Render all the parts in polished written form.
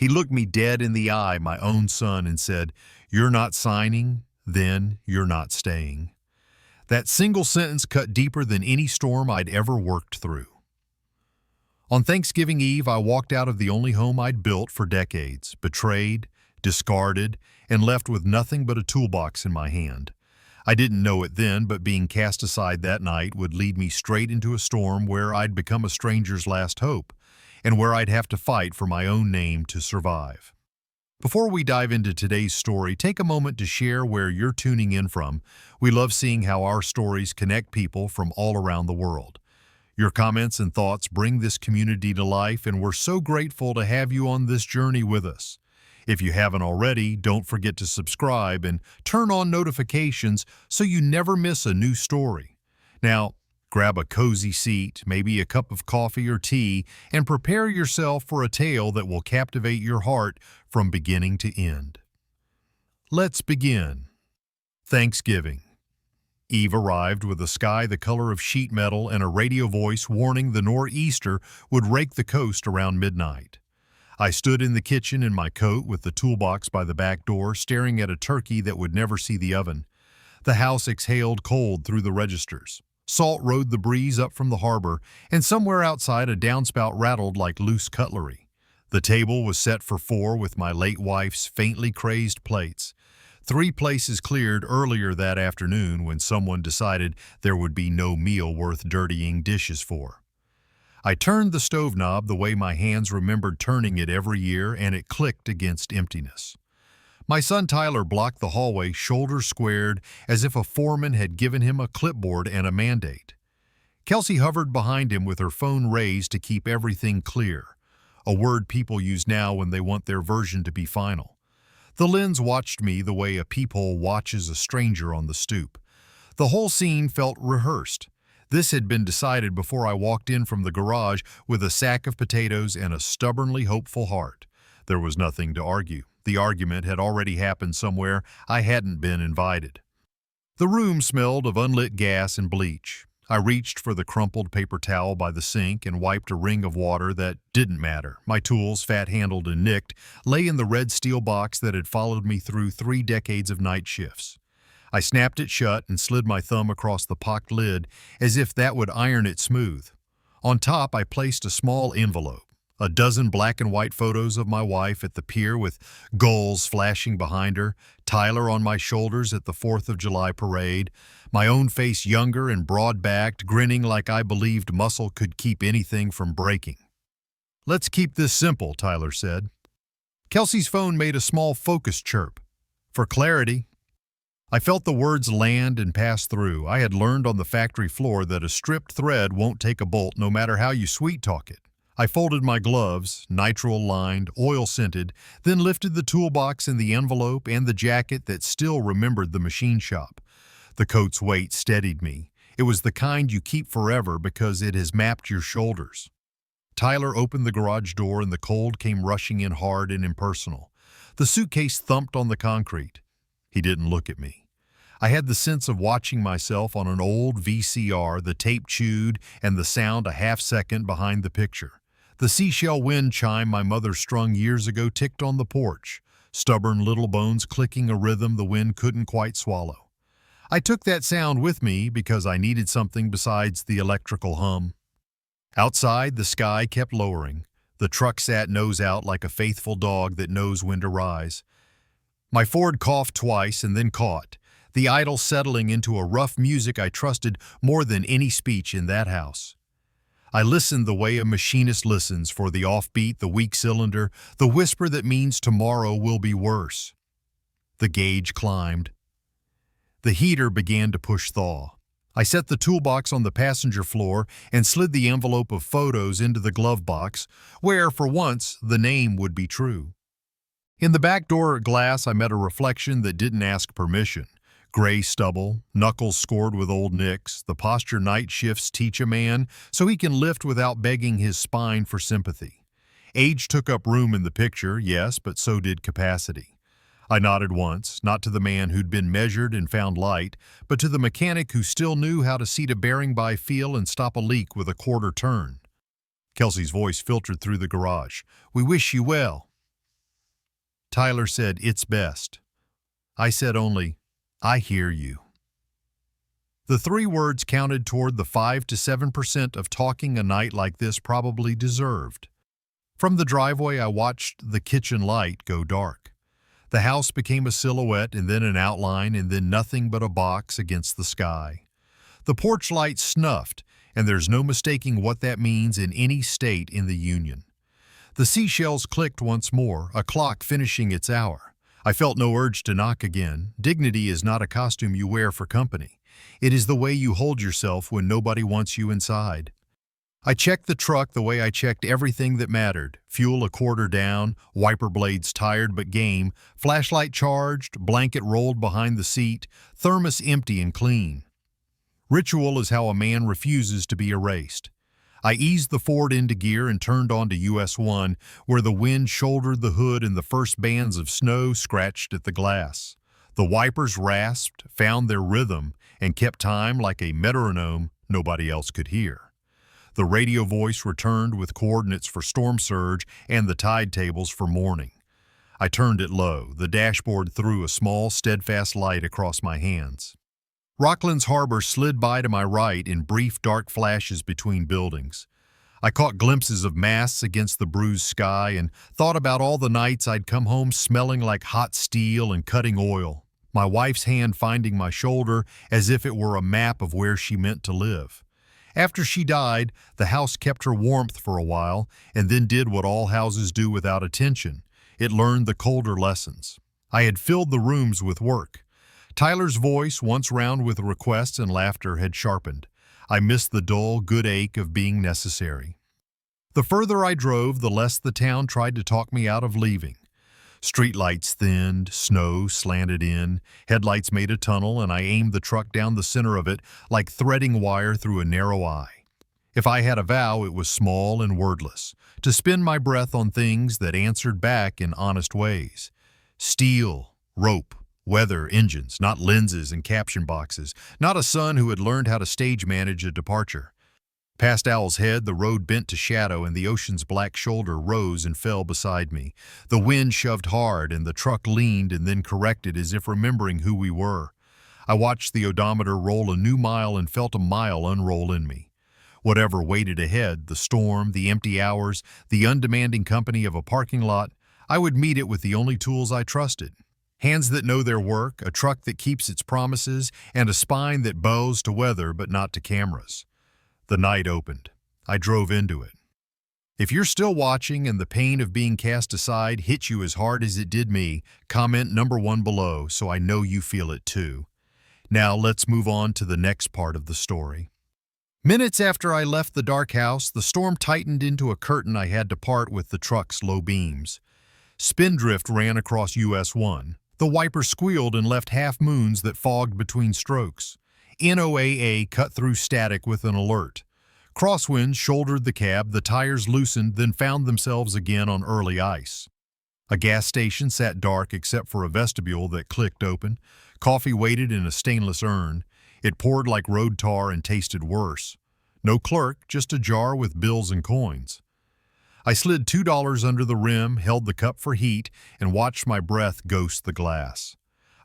He looked me dead in the eye, my own son, and said, "You're not signing, then you're not staying." That single sentence cut deeper than any storm I'd ever worked through. On Thanksgiving Eve, I walked out of the only home I'd built for decades, betrayed, discarded, and left with nothing but a toolbox in my hand. I didn't know it then, but being cast aside that night would lead me straight into a storm where I'd become a stranger's last hope, and where I'd have to fight for my own name to survive. Before we dive into today's story, take a moment to share where you're tuning in from. We love seeing how our stories connect people from all around the world. Your comments and thoughts bring this community to life, and we're so grateful to have you on this journey with us. If you haven't already, don't forget to subscribe and turn on notifications so you never miss a new story. Now, grab a cozy seat, maybe a cup of coffee or tea, and prepare yourself for a tale that will captivate your heart from beginning to end. Let's begin. Thanksgiving. Eve arrived with a sky the color of sheet metal and a radio voice warning the nor'easter would rake the coast around midnight. I stood in the kitchen in my coat with the toolbox by the back door, staring at a turkey that would never see the oven. The house exhaled cold through the registers. Salt rode the breeze up from the harbor, and somewhere outside a downspout rattled like loose cutlery. The table was set for 4 with my late wife's faintly crazed plates. 3 places cleared earlier that afternoon when someone decided there would be no meal worth dirtying dishes for. I turned the stove knob the way my hands remembered turning it every year, and it clicked against emptiness. My son Tyler blocked the hallway, shoulders squared, as if a foreman had given him a clipboard and a mandate. Kelsey hovered behind him with her phone raised to keep everything clear, a word people use now when they want their version to be final. The lens watched me the way a peephole watches a stranger on the stoop. The whole scene felt rehearsed. This had been decided before I walked in from the garage with a sack of potatoes and a stubbornly hopeful heart. There was nothing to argue. The argument had already happened somewhere I hadn't been invited. The room smelled of unlit gas and bleach. I reached for the crumpled paper towel by the sink and wiped a ring of water that didn't matter. My tools, fat-handled and nicked, lay in the red steel box that had followed me through 3 decades of night shifts. I snapped it shut and slid my thumb across the pocked lid as if that would iron it smooth. On top, I placed a small envelope. A dozen black and white photos of my wife at the pier with gulls flashing behind her, Tyler on my shoulders at the 4th of July parade, my own face younger and broad-backed, grinning like I believed muscle could keep anything from breaking. "Let's keep this simple," Tyler said. Kelsey's phone made a small focus chirp. "For clarity." I felt the words land and pass through. I had learned on the factory floor that a stripped thread won't take a bolt no matter how you sweet-talk it. I folded my gloves, nitrile-lined, oil-scented, then lifted the toolbox and the envelope and the jacket that still remembered the machine shop. The coat's weight steadied me. It was the kind you keep forever because it has mapped your shoulders. Tyler opened the garage door and the cold came rushing in hard and impersonal. The suitcase thumped on the concrete. He didn't look at me. I had the sense of watching myself on an old VCR, the tape chewed and the sound a half-second behind the picture. The seashell wind chime my mother strung years ago ticked on the porch, stubborn little bones clicking a rhythm the wind couldn't quite swallow. I took that sound with me because I needed something besides the electrical hum. Outside, the sky kept lowering. The truck sat nose out like a faithful dog that knows when to rise. My Ford coughed twice and then caught, the idle settling into a rough music I trusted more than any speech in that house. I listened the way a machinist listens for the offbeat, the weak cylinder, the whisper that means tomorrow will be worse. The gauge climbed. The heater began to push thaw. I set the toolbox on the passenger floor and slid the envelope of photos into the glove box, where, for once, the name would be true. In the back door glass, I met a reflection that didn't ask permission. Gray stubble, knuckles scored with old nicks, the posture night shifts teach a man so he can lift without begging his spine for sympathy. Age took up room in the picture, yes, but so did capacity. I nodded once, not to the man who'd been measured and found light, but to the mechanic who still knew how to seat a bearing by feel and stop a leak with a quarter turn. Kelsey's voice filtered through the garage. "We wish you well." Tyler said, "It's best." I said only, "I hear you." The 3 words counted toward the 5 to 7% of talking a night like this probably deserved. From the driveway, I watched the kitchen light go dark. The house became a silhouette and then an outline and then nothing but a box against the sky. The porch light snuffed, and there's no mistaking what that means in any state in the Union. The seashells clicked once more, a clock finishing its hour. I felt no urge to knock again. Dignity is not a costume you wear for company. It is the way you hold yourself when nobody wants you inside. I checked the truck the way I checked everything that mattered. Fuel a quarter down, wiper blades tired but game, flashlight charged, blanket rolled behind the seat, thermos empty and clean. Ritual is how a man refuses to be erased. I eased the Ford into gear and turned onto US 1, where the wind shouldered the hood and the first bands of snow scratched at the glass. The wipers rasped, found their rhythm, and kept time like a metronome nobody else could hear. The radio voice returned with coordinates for storm surge and the tide tables for morning. I turned it low. The dashboard threw a small, steadfast light across my hands. Rockland's harbor slid by to my right in brief, dark flashes between buildings. I caught glimpses of masts against the bruised sky and thought about all the nights I'd come home smelling like hot steel and cutting oil, my wife's hand finding my shoulder as if it were a map of where she meant to live. After she died, the house kept her warmth for a while and then did what all houses do without attention. It learned the colder lessons. I had filled the rooms with work. Tyler's voice, once round with requests and laughter, had sharpened. I missed the dull, good ache of being necessary. The further I drove, the less the town tried to talk me out of leaving. Streetlights thinned, snow slanted in, headlights made a tunnel, and I aimed the truck down the center of it like threading wire through a narrow eye. If I had a vow, it was small and wordless, to spend my breath on things that answered back in honest ways. Steel, rope, weather, engines, not lenses and caption boxes, not a son who had learned how to stage manage a departure. Past Owl's Head, the road bent to shadow and the ocean's black shoulder rose and fell beside me. The wind shoved hard and the truck leaned and then corrected as if remembering who we were. I watched the odometer roll a new mile and felt a mile unroll in me. Whatever waited ahead, the storm, the empty hours, the undemanding company of a parking lot, I would meet it with the only tools I trusted. Hands that know their work, a truck that keeps its promises, and a spine that bows to weather but not to cameras. The night opened. I drove into it. If you're still watching and the pain of being cast aside hit you as hard as it did me, comment number 1 below so I know you feel it too. Now let's move on to the next part of the story. Minutes after I left the dark house, the storm tightened into a curtain I had to part with the truck's low beams. Spindrift ran across US 1. The wiper squealed and left half moons that fogged between strokes. NOAA cut through static with an alert. Crosswinds shouldered the cab, the tires loosened, then found themselves again on early ice. A gas station sat dark except for a vestibule that clicked open. Coffee waited in a stainless urn. It poured like road tar and tasted worse. No clerk, just a jar with bills and coins. I slid $2 under the rim, held the cup for heat, and watched my breath ghost the glass.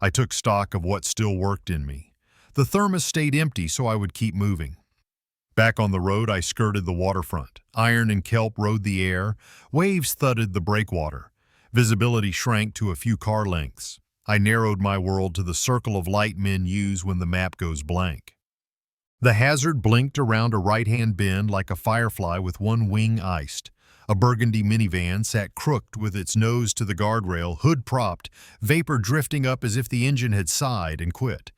I took stock of what still worked in me. The thermos stayed empty so I would keep moving. Back on the road, I skirted the waterfront. Iron and kelp rode the air. Waves thudded the breakwater. Visibility shrank to a few car lengths. I narrowed my world to the circle of light men use when the map goes blank. The hazard blinked around a right-hand bend like a firefly with one wing iced. A burgundy minivan sat crooked with its nose to the guardrail, hood propped, vapor drifting up as if the engine had sighed and quit.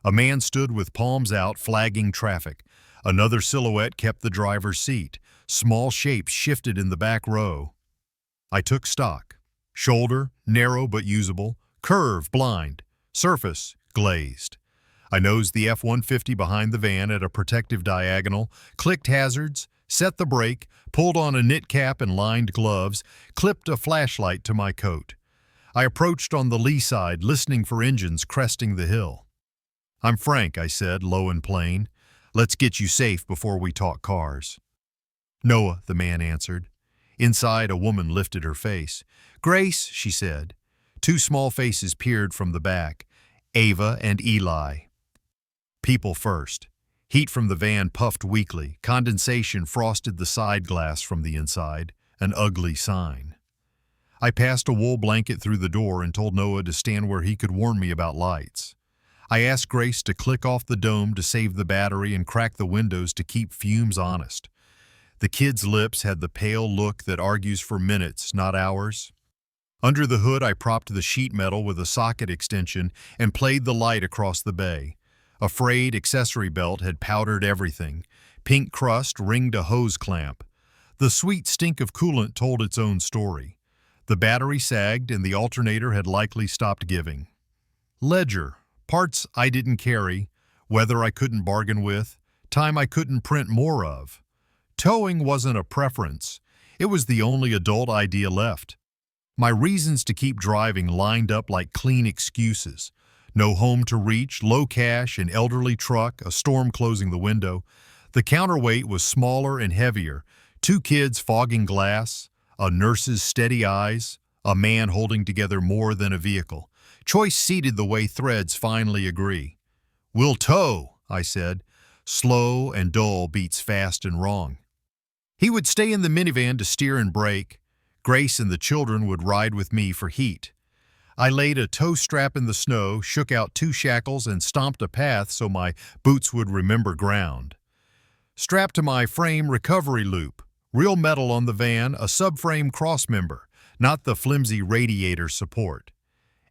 A man stood with palms out, flagging traffic. Another silhouette kept the driver's seat. Small shapes shifted in the back row. I took stock. Shoulder, narrow but usable. Curve, blind. Surface, glazed. I nosed the F-150 behind the van at a protective diagonal, clicked hazards, set the brake, pulled on a knit cap and lined gloves, clipped a flashlight to my coat. I approached on the lee side, listening for engines cresting the hill. "I'm Frank," I said, low and plain. "Let's get you safe before we talk cars." "Noah," the man answered. Inside, a woman lifted her face. "Grace," she said. Two small faces peered from the back, Ava and Eli. People first. Heat from the van puffed weakly. Condensation frosted the side glass from the inside, an ugly sign. I passed a wool blanket through the door and told Noah to stand where he could warn me about lights. I asked Grace to click off the dome to save the battery and crack the windows to keep fumes honest. The kid's lips had the pale look that argues for minutes, not hours. Under the hood, I propped the sheet metal with a socket extension and played the light across the bay. A frayed accessory belt had powdered everything. Pink crust ringed a hose clamp. The sweet stink of coolant told its own story. The battery sagged and the alternator had likely stopped giving. Ledger, parts I didn't carry, weather I couldn't bargain with, time I couldn't print more of. Towing wasn't a preference. It was the only adult idea left. My reasons to keep driving lined up like clean excuses. No home to reach, low cash, an elderly truck, a storm closing the window. The counterweight was smaller and heavier. Two kids fogging glass, a nurse's steady eyes, a man holding together more than a vehicle. Choice seated the way threads finally agree. "We'll tow," I said. Slow and dull beats fast and wrong. He would stay in the minivan to steer and brake. Grace and the children would ride with me for heat. I laid a tow strap in the snow, shook out two shackles, and stomped a path so my boots would remember ground. Strapped to my frame recovery loop, real metal on the van, a subframe crossmember, not the flimsy radiator support.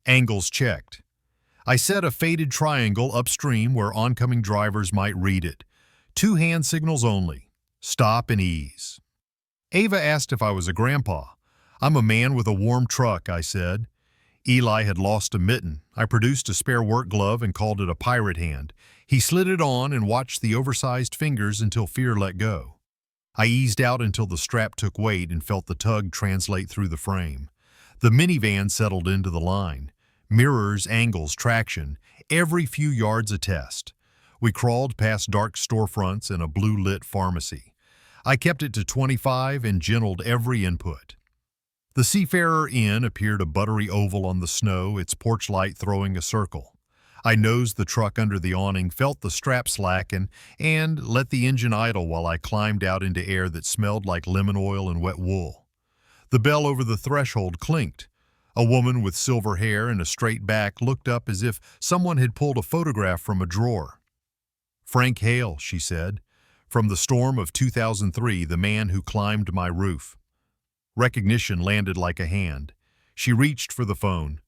Angles checked. I set a faded triangle upstream where oncoming drivers might read it. 2 hand signals only. Stop and ease. Ava asked if I was a grandpa. "I'm a man with a warm truck," I said. Eli had lost a mitten. I produced a spare work glove and called it a pirate hand. He slid it on and watched the oversized fingers until fear let go. I eased out until the strap took weight and felt the tug translate through the frame. The minivan settled into the line. Mirrors, angles, traction, every few yards a test. We crawled past dark storefronts and a blue-lit pharmacy. I kept it to 25 and gentled every input. The Seafarer Inn appeared a buttery oval on the snow, its porch light throwing a circle. I nosed the truck under the awning, felt the strap slacken, and let the engine idle while I climbed out into air that smelled like lemon oil and wet wool. The bell over the threshold clinked. A woman with silver hair and a straight back looked up as if someone had pulled a photograph from a drawer. "Frank Hale," she said, "from the storm of 2003, the man who climbed my roof." Recognition landed like a hand. She reached for the phone.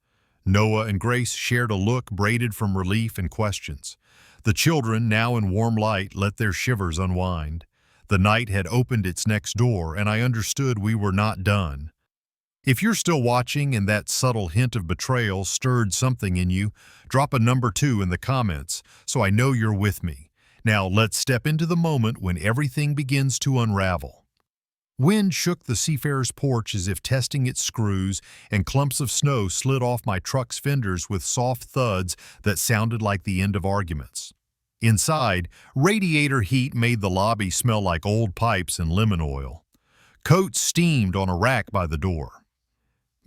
Noah and Grace shared a look braided from relief and questions. The children, now in warm light, let their shivers unwind. The night had opened its next door, and I understood we were not done. If you're still watching and that subtle hint of betrayal stirred something in you, drop a number 2 in the comments so I know you're with me. Now let's step into the moment when everything begins to unravel. Wind shook the Seafarer's porch as if testing its screws, and clumps of snow slid off my truck's fenders with soft thuds that sounded like the end of arguments. Inside, radiator heat made the lobby smell like old pipes and lemon oil. Coats steamed on a rack by the door.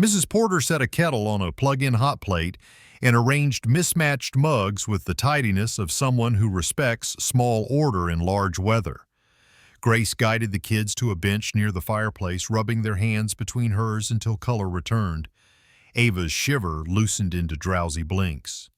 Mrs. Porter set a kettle on a plug-in hot plate and arranged mismatched mugs with the tidiness of someone who respects small order in large weather. Grace guided the kids to a bench near the fireplace, rubbing their hands between hers until color returned. Ava's shiver loosened into drowsy blinks.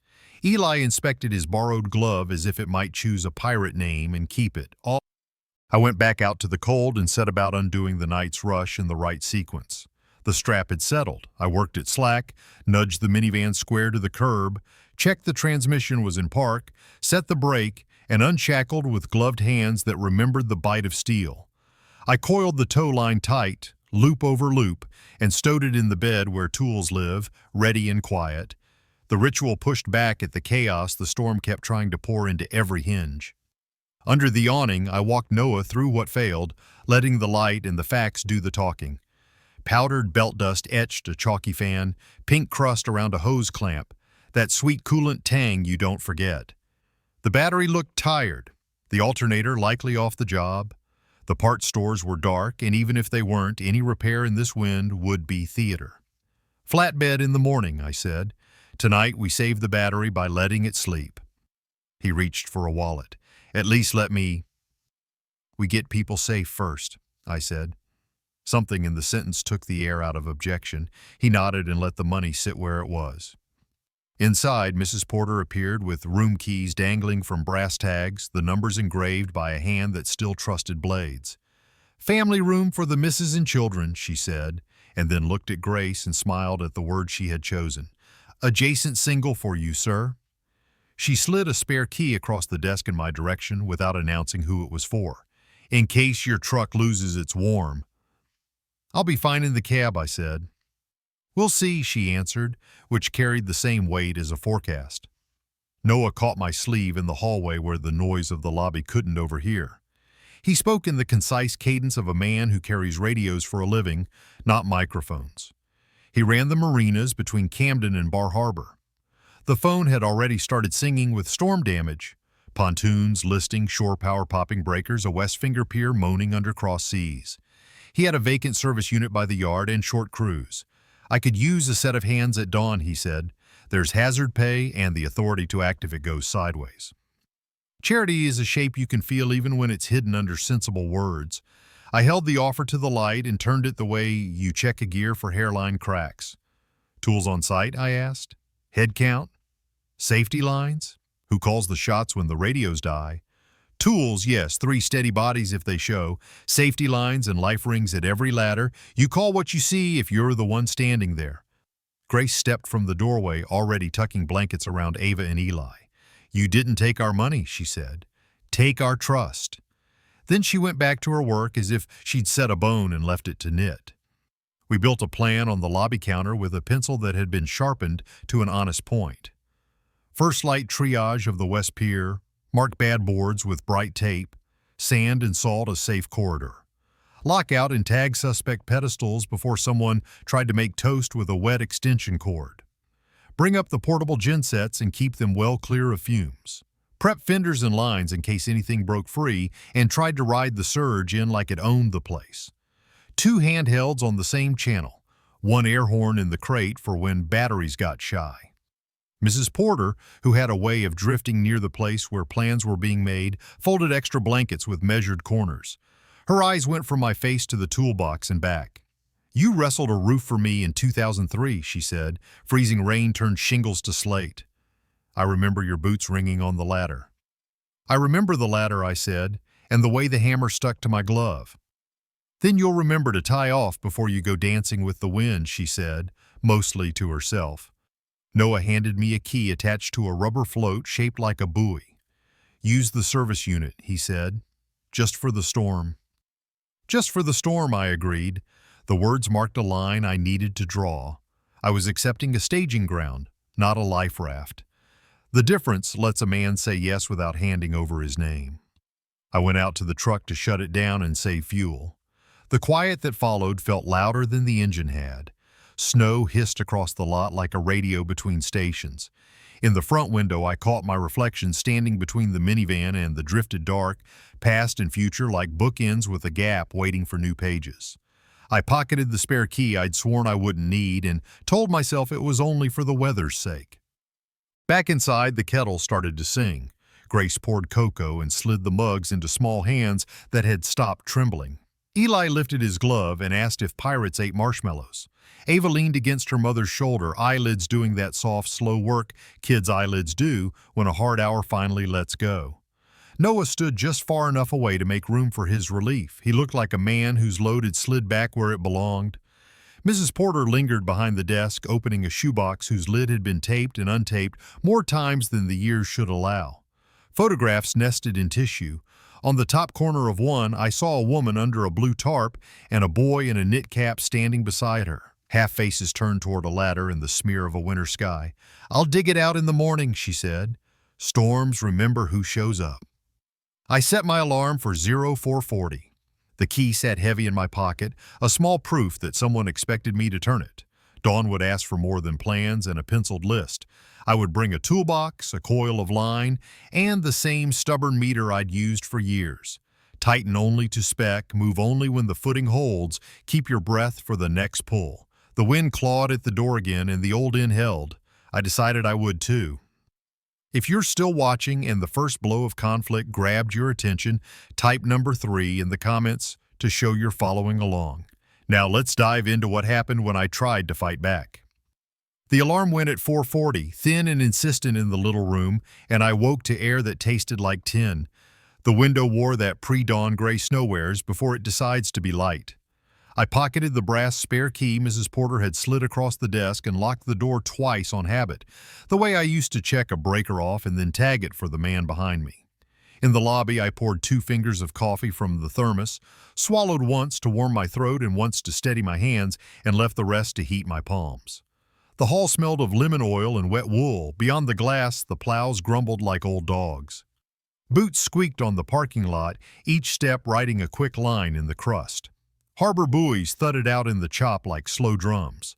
Eli inspected his borrowed glove as if it might choose a pirate name and keep it. I went back out to the cold and set about undoing the night's rush in the right sequence. The strap had settled. I worked it slack, nudged the minivan square to the curb, checked the transmission was in park, set the brake, and unshackled with gloved hands that remembered the bite of steel. I coiled the tow line tight, loop over loop, and stowed it in the bed where tools live, ready and quiet. The ritual pushed back at the chaos the storm kept trying to pour into every hinge. Under the awning, I walked Noah through what failed, letting the light and the facts do the talking. Powdered belt dust etched a chalky fan, pink crust around a hose clamp, that sweet coolant tang you don't forget. The battery looked tired, the alternator likely off the job. The parts stores were dark, and even if they weren't, any repair in this wind would be theater. Flatbed in the morning, I said. Tonight we save the battery by letting it sleep. He reached for a wallet. At least let me... We get people safe first, I said. Something in the sentence took the air out of objection. He nodded and let the money sit where it was. Inside, Mrs. Porter appeared with room keys dangling from brass tags, the numbers engraved by a hand that still trusted blades. "Family room for the missus and children," she said, and then looked at Grace and smiled at the word she had chosen. "Adjacent single for you, sir." She slid a spare key across the desk in my direction without announcing who it was for. "In case your truck loses its warm." "I'll be fine in the cab," I said. "We'll see," she answered, which carried the same weight as a forecast. Noah caught my sleeve in the hallway where the noise of the lobby couldn't overhear. He spoke in the concise cadence of a man who carries radios for a living, not microphones. He ran the marinas between Camden and Bar Harbor. The phone had already started singing with storm damage, pontoons listing shore power popping breakers, a West Finger pier moaning under cross seas. He had a vacant service unit by the yard and short crews. "I could use a set of hands at dawn," he said. "There's hazard pay and the authority to act if it goes sideways." Charity is a shape you can feel even when it's hidden under sensible words. I held the offer to the light and turned it the way you check a gear for hairline cracks. "Tools on site?" I asked. "Head count? Safety lines? Who calls the shots when the radios die?" "Tools, yes, 3 steady bodies if they show. Safety lines and life rings at every ladder. You call what you see if you're the one standing there." Grace stepped from the doorway, already tucking blankets around Ava and Eli. "You didn't take our money," she said. "Take our trust." Then she went back to her work as if she'd set a bone and left it to knit. We built a plan on the lobby counter with a pencil that had been sharpened to an honest point. First light triage of the West Pier, mark bad boards with bright tape, sand and salt a safe corridor. Lockout and tag suspect pedestals before someone tried to make toast with a wet extension cord. Bring up the portable gensets and keep them well clear of fumes. Prep fenders and lines in case anything broke free, and tried to ride the surge in like it owned the place. 2 handhelds on the same channel, 1 air horn in the crate for when batteries got shy. Mrs. Porter, who had a way of drifting near the place where plans were being made, folded extra blankets with measured corners. Her eyes went from my face to the toolbox and back. "You wrestled a roof for me in 2003, she said. "Freezing rain turned shingles to slate. I remember your boots ringing on the ladder." "I remember the ladder," I said, "and the way the hammer stuck to my glove." "Then you'll remember to tie off before you go dancing with the wind," she said, mostly to herself. Noah handed me a key attached to a rubber float shaped like a buoy. "Use the service unit," he said. "Just for the storm." "Just for the storm," I agreed. The words marked a line I needed to draw. I was accepting a staging ground, not a life raft. The difference lets a man say yes without handing over his name. I went out to the truck to shut it down and save fuel. The quiet that followed felt louder than the engine had. Snow hissed across the lot like a radio between stations. In the front window, I caught my reflection standing between the minivan and the drifted dark, past and future like bookends with a gap waiting for new pages. I pocketed the spare key I'd sworn I wouldn't need and told myself it was only for the weather's sake. Back inside, the kettle started to sing. Grace poured cocoa and slid the mugs into small hands that had stopped trembling. Eli lifted his glove and asked if pirates ate marshmallows. Ava leaned against her mother's shoulder, eyelids doing that soft, slow work kids' eyelids do when a hard hour finally lets go. Noah stood just far enough away to make room for his relief. He looked like a man whose load had slid back where it belonged. Mrs. Porter lingered behind the desk, opening a shoebox whose lid had been taped and untaped more times than the years should allow. Photographs nested in tissue. On the top corner of one, I saw a woman under a blue tarp and a boy in a knit cap standing beside her. Half faces turned toward a ladder in the smear of a winter sky. "I'll dig it out in the morning," she said. "Storms remember who shows up." I set my alarm for 0440. The key sat heavy in my pocket, a small proof that someone expected me to turn it. Dawn would ask for more than plans and a penciled list. I would bring a toolbox, a coil of line, and the same stubborn meter I'd used for years. Tighten only to spec, move only when the footing holds, keep your breath for the next pull. The wind clawed at the door again and the old inn held. I decided I would too. If you're still watching and the first blow of conflict grabbed your attention, type number 3 in the comments to show you're following along. Now let's dive into what happened when I tried to fight back. The alarm went at 4:40, thin and insistent in the little room, and I woke to air that tasted like tin. The window wore that pre-dawn gray snow wears before it decides to be light. I pocketed the brass spare key Mrs. Porter had slid across the desk and locked the door twice on habit, the way I used to check a breaker off and then tag it for the man behind me. In the lobby, I poured 2 fingers of coffee from the thermos, swallowed once to warm my throat and once to steady my hands, and left the rest to heat my palms. The hall smelled of lemon oil and wet wool. Beyond the glass, the plows grumbled like old dogs. Boots squeaked on the parking lot, each step writing a quick line in the crust. Harbor buoys thudded out in the chop like slow drums.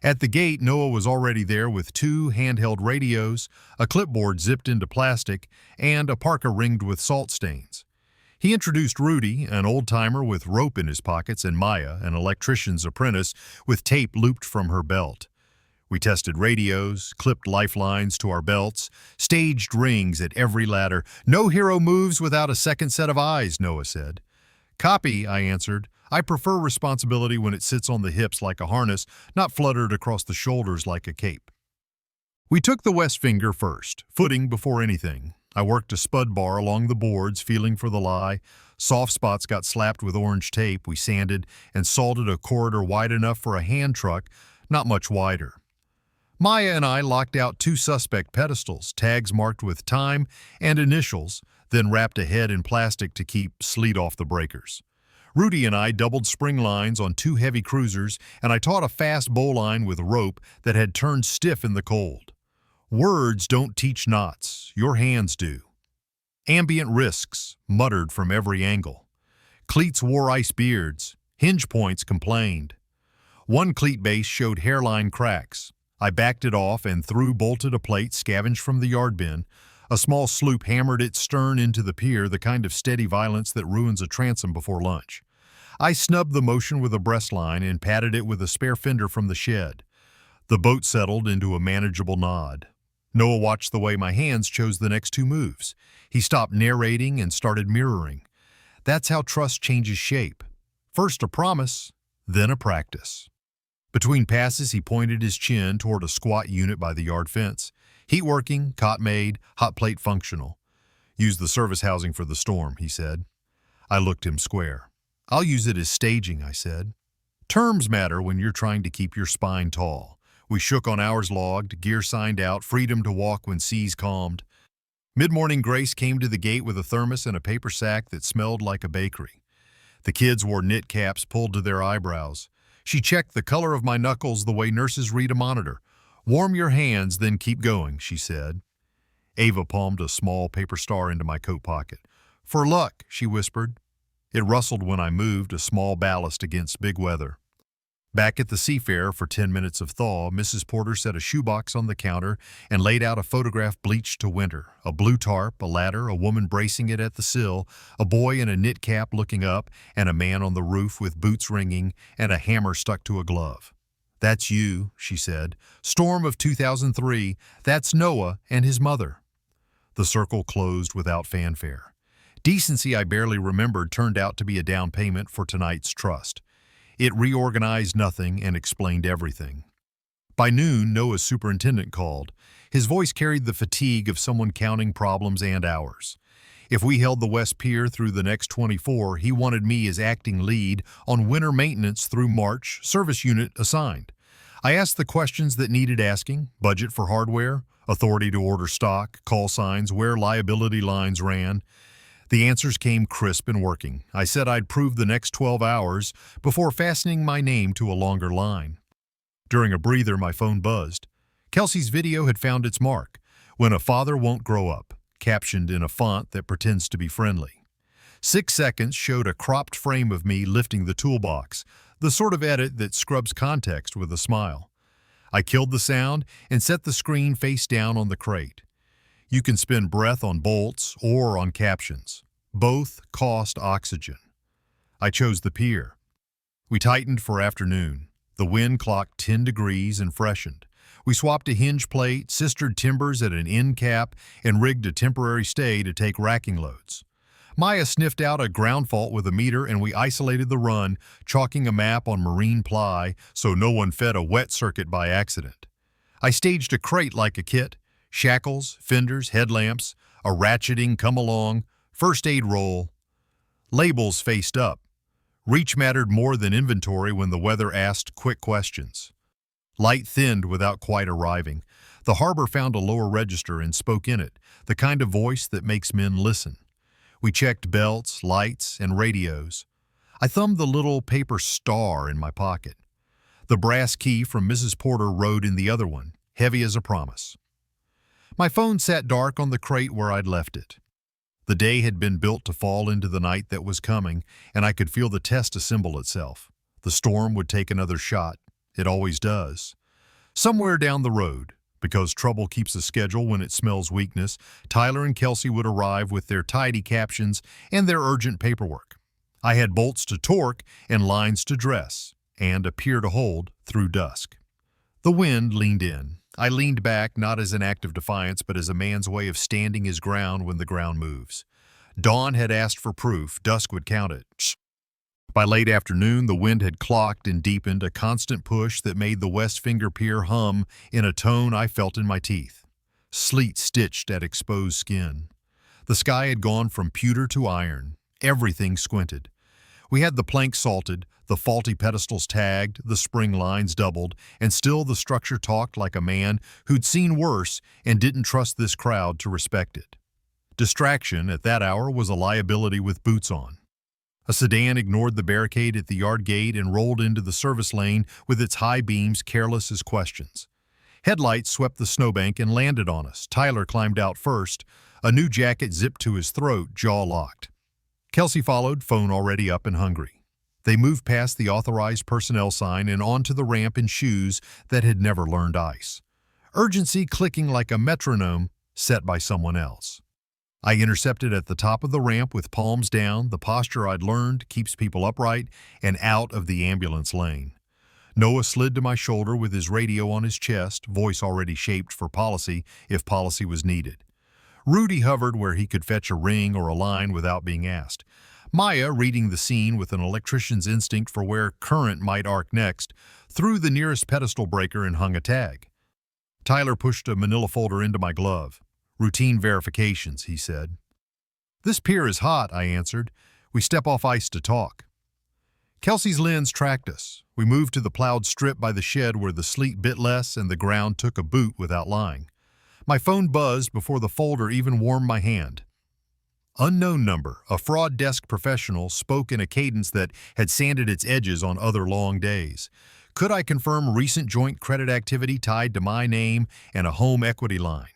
At the gate, Noah was already there with 2 handheld radios, a clipboard zipped into plastic, and a parka ringed with salt stains. He introduced Rudy, an old-timer with rope in his pockets, and Maya, an electrician's apprentice with tape looped from her belt. We tested radios, clipped lifelines to our belts, staged rings at every ladder. "No hero moves without a second set of eyes," Noah said. "Copy," I answered. I prefer responsibility when it sits on the hips like a harness, not fluttered across the shoulders like a cape. We took the west finger first, footing before anything. I worked a spud bar along the boards, feeling for the lie. Soft spots got slapped with orange tape. We sanded and salted a corridor wide enough for a hand truck, not much wider. Maya and I locked out 2 suspect pedestals, tags marked with time and initials, then wrapped a head in plastic to keep sleet off the breakers. Rudy and I doubled spring lines on 2 heavy cruisers, and I taut a fast bowline with rope that had turned stiff in the cold. Words don't teach knots, your hands do. Ambient risks muttered from every angle. Cleats wore ice beards, hinge points complained. One cleat base showed hairline cracks. I backed it off and through-bolted a plate scavenged from the yard bin. A small sloop hammered its stern into the pier, the kind of steady violence that ruins a transom before lunch. I snubbed the motion with a breastline and patted it with a spare fender from the shed. The boat settled into a manageable nod. Noah watched the way my hands chose the next 2 moves. He stopped narrating and started mirroring. That's how trust changes shape. First a promise, then a practice. Between passes, he pointed his chin toward a squat unit by the yard fence. Heat working, cot made, hot plate functional. "Use the service housing for the storm," he said. I looked him square. "I'll use it as staging," I said. Terms matter when you're trying to keep your spine tall. We shook on hours logged, gear signed out, freedom to walk when seas calmed. Mid-morning Grace came to the gate with a thermos and a paper sack that smelled like a bakery. The kids wore knit caps pulled to their eyebrows. She checked the color of my knuckles the way nurses read a monitor. "Warm your hands, then keep going," she said. Ava palmed a small paper star into my coat pocket. "For luck," she whispered. It rustled when I moved, a small ballast against big weather. Back at the Seafair for 10 minutes of thaw, Mrs. Porter set a shoebox on the counter and laid out a photograph bleached to winter. A blue tarp, a ladder, a woman bracing it at the sill, a boy in a knit cap looking up, and a man on the roof with boots ringing and a hammer stuck to a glove. "That's you," she said. "Storm of 2003. That's Noah and his mother." The circle closed without fanfare. Decency I barely remembered turned out to be a down payment for tonight's trust. It reorganized nothing and explained everything. By noon, Noah's superintendent called. His voice carried the fatigue of someone counting problems and hours. If we held the West Pier through the next 24, he wanted me as acting lead on winter maintenance through March, service unit assigned. I asked the questions that needed asking: budget for hardware, authority to order stock, call signs, where liability lines ran. The answers came crisp and working. I said I'd prove the next 12 hours before fastening my name to a longer line. During a breather, my phone buzzed. Kelsey's video had found its mark. "When a father won't grow up," captioned in a font that pretends to be friendly. 6 seconds showed a cropped frame of me lifting the toolbox, the sort of edit that scrubs context with a smile. I killed the sound and set the screen face down on the crate. You can spend breath on bolts or on captions. Both cost oxygen. I chose the pier. We tightened for afternoon. The wind clocked 10 degrees and freshened. We swapped a hinge plate, sistered timbers at an end cap, and rigged a temporary stay to take racking loads. Maya sniffed out a ground fault with a meter, and we isolated the run, chalking a map on marine ply so no one fed a wet circuit by accident. I staged a crate like a kit: shackles, fenders, headlamps, a ratcheting come-along, first aid roll. Labels faced up. Reach mattered more than inventory when the weather asked quick questions. Light thinned without quite arriving. The harbor found a lower register and spoke in it, the kind of voice that makes men listen. We checked belts, lights, and radios. I thumbed the little paper star in my pocket. The brass key from Mrs. Porter rode in the other one, heavy as a promise. My phone sat dark on the crate where I'd left it. The day had been built to fall into the night that was coming, and I could feel the test assemble itself. The storm would take another shot. It always does. Somewhere down the road, because trouble keeps a schedule when it smells weakness, Tyler and Kelsey would arrive with their tidy captions and their urgent paperwork. I had bolts to torque and lines to dress, and a pier to hold through dusk. The wind leaned in. I leaned back, not as an act of defiance, but as a man's way of standing his ground when the ground moves. Dawn had asked for proof. Dusk would count it. Shh. By late afternoon, the wind had clocked and deepened, a constant push that made the West Finger Pier hum in a tone I felt in my teeth. Sleet stitched at exposed skin. The sky had gone from pewter to iron. Everything squinted. We had the planks salted, the faulty pedestals tagged, the spring lines doubled, and still the structure talked like a man who'd seen worse and didn't trust this crowd to respect it. Distraction at that hour was a liability with boots on. A sedan ignored the barricade at the yard gate and rolled into the service lane with its high beams careless as questions. Headlights swept the snowbank and landed on us. Tyler climbed out first, a new jacket zipped to his throat, jaw locked. Kelsey followed, phone already up and hungry. They moved past the authorized personnel sign and onto the ramp in shoes that had never learned ice. Urgency clicking like a metronome set by someone else. I intercepted at the top of the ramp with palms down, the posture I'd learned keeps people upright, and out of the ambulance lane. Noah slid to my shoulder with his radio on his chest, voice already shaped for policy if policy was needed. Rudy hovered where he could fetch a ring or a line without being asked. Maya, reading the scene with an electrician's instinct for where current might arc next, threw the nearest pedestal breaker and hung a tag. Tyler pushed a manila folder into my glove. Routine verifications, he said. This pier is hot, I answered. We step off ice to talk. Kelsey's lens tracked us. We moved to the plowed strip by the shed where the sleet bit less and the ground took a boot without lying. My phone buzzed before the folder even warmed my hand. Unknown number, a fraud desk professional, spoke in a cadence that had sanded its edges on other long days. Could I confirm recent joint credit activity tied to my name and a home equity line?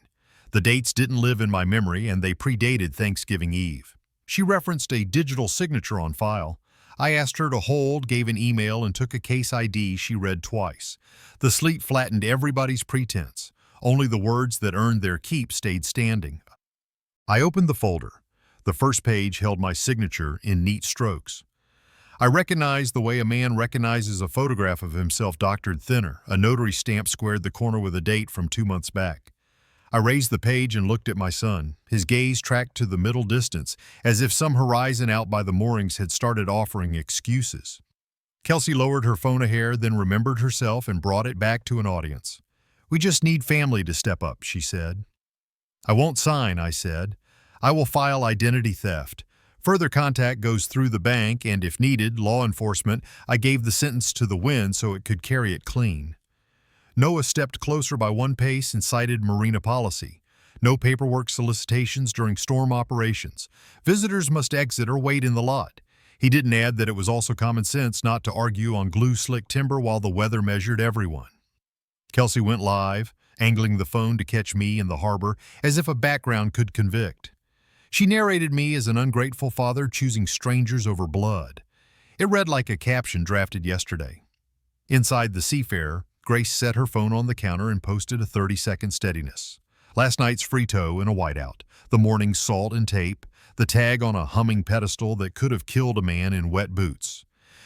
The dates didn't live in my memory, and they predated Thanksgiving Eve. She referenced a digital signature on file. I asked her to hold, gave an email, and took a case ID she read twice. The sleet flattened everybody's pretense. Only the words that earned their keep stayed standing. I opened the folder. The first page held my signature in neat strokes. I recognized the way a man recognizes a photograph of himself doctored thinner. A notary stamp squared the corner with a date from 2 months back. I raised the page and looked at my son. His gaze tracked to the middle distance, as if some horizon out by the moorings had started offering excuses. Kelsey lowered her phone a hair, then remembered herself and brought it back to an audience. We just need family to step up, she said. I won't sign, I said. I will file identity theft. Further contact goes through the bank, and if needed, law enforcement. I gave the sentence to the wind so it could carry it clean. Noah stepped closer by one pace and cited Marina policy. No paperwork solicitations during storm operations. Visitors must exit or wait in the lot. He didn't add that it was also common sense not to argue on glue-slick timber while the weather measured everyone. Kelsey went live, angling the phone to catch me in the harbor as if a background could convict. She narrated me as an ungrateful father choosing strangers over blood. It read like a caption drafted yesterday. Inside the Seafarer, Grace set her phone on the counter and posted a 30-second steadiness. Last night's frito in a whiteout, the morning's salt and tape, the tag on a humming pedestal that could have killed a man in wet boots.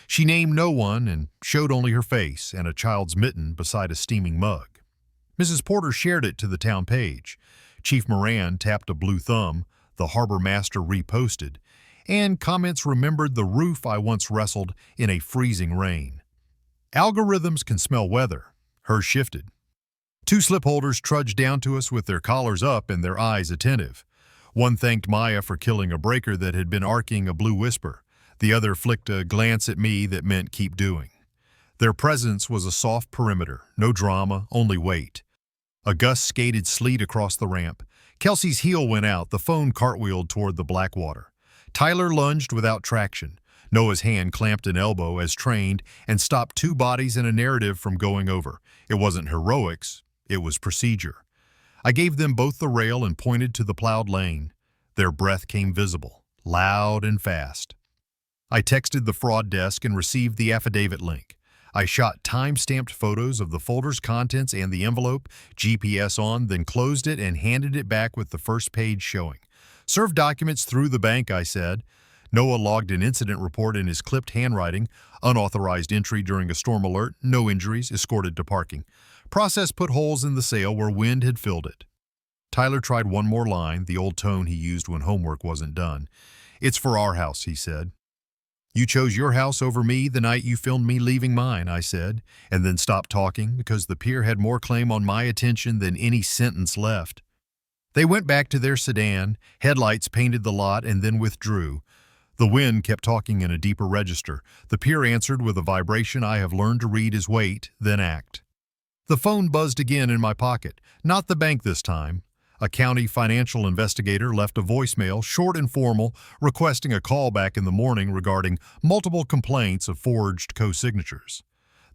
She named no one and showed only her face and a child's mitten beside a steaming mug. Mrs. Porter shared it to the town page. Chief Moran tapped a blue thumb, the harbor master reposted, and comments remembered the roof I once wrestled in a freezing rain. Algorithms can smell weather. Hers shifted. Two slip holders trudged down to us with their collars up and their eyes attentive. One thanked Maya for killing a breaker that had been arcing a blue whisper. The other flicked a glance at me that meant keep doing. Their presence was a soft perimeter, no drama, only weight. A gust skated sleet across the ramp. Kelsey's heel went out, the phone cartwheeled toward the black water. Tyler lunged without traction. Noah's hand clamped an elbow as trained and stopped two bodies in a narrative from going over. It wasn't heroics, it was procedure. I gave them both the rail and pointed to the plowed lane. Their breath came visible, loud and fast. I texted the fraud desk and received the affidavit link. I shot time-stamped photos of the folder's contents and the envelope, GPS on, then closed it and handed it back with the first page showing. Serve documents through the bank, I said. Noah logged an incident report in his clipped handwriting, unauthorized entry during a storm alert, no injuries, escorted to parking. Process put holes in the sail where wind had filled it. Tyler tried one more line, the old tone he used when homework wasn't done. It's for our house, he said. You chose your house over me the night you filmed me leaving mine, I said, and then stopped talking because the pier had more claim on my attention than any sentence left. They went back to their sedan, headlights painted the lot, and then withdrew. The wind kept talking in a deeper register. The pier answered with a vibration I have learned to read as wait, then act. The phone buzzed again in my pocket, not the bank this time. A county financial investigator left a voicemail, short and formal, requesting a call back in the morning regarding multiple complaints of forged co-signatures.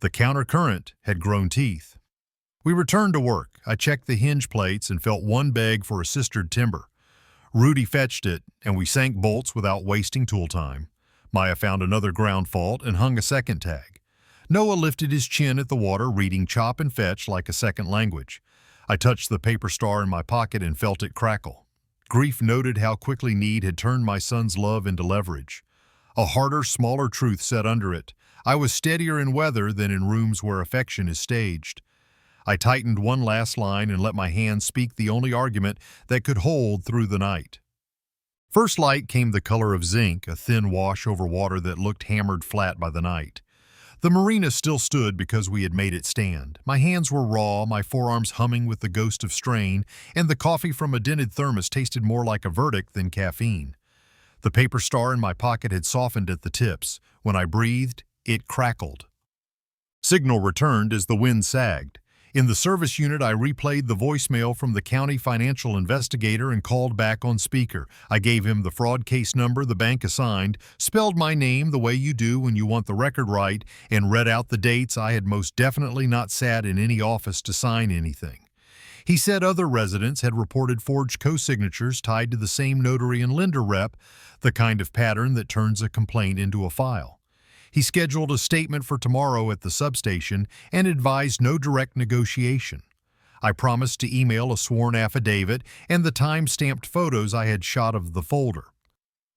The countercurrent had grown teeth. We returned to work. I checked the hinge plates and felt one beg for a sistered timber. Rudy fetched it, and we sank bolts without wasting tool time. Maya found another ground fault and hung a second tag. Noah lifted his chin at the water, reading chop and fetch like a second language. I touched the paper star in my pocket and felt it crackle. Grief noted how quickly need had turned my son's love into leverage. A harder, smaller truth sat under it. I was steadier in weather than in rooms where affection is staged. I tightened one last line and let my hand speak the only argument that could hold through the night. First light came the color of zinc, a thin wash over water that looked hammered flat by the night. The Marina still stood because we had made it stand. My hands were raw, my forearms humming with the ghost of strain, and the coffee from a dented thermos tasted more like a verdict than caffeine. The paper star in my pocket had softened at the tips. When I breathed, it crackled. Signal returned as the wind sagged. In the service unit, I replayed the voicemail from the county financial investigator and called back on speaker. I gave him the fraud case number the bank assigned, spelled my name the way you do when you want the record right, and read out the dates I had most definitely not sat in any office to sign anything. He said other residents had reported forged co-signatures tied to the same notary and lender rep, the kind of pattern that turns a complaint into a file. He scheduled a statement for tomorrow at the substation and advised no direct negotiation. I promised to email a sworn affidavit and the time-stamped photos I had shot of the folder.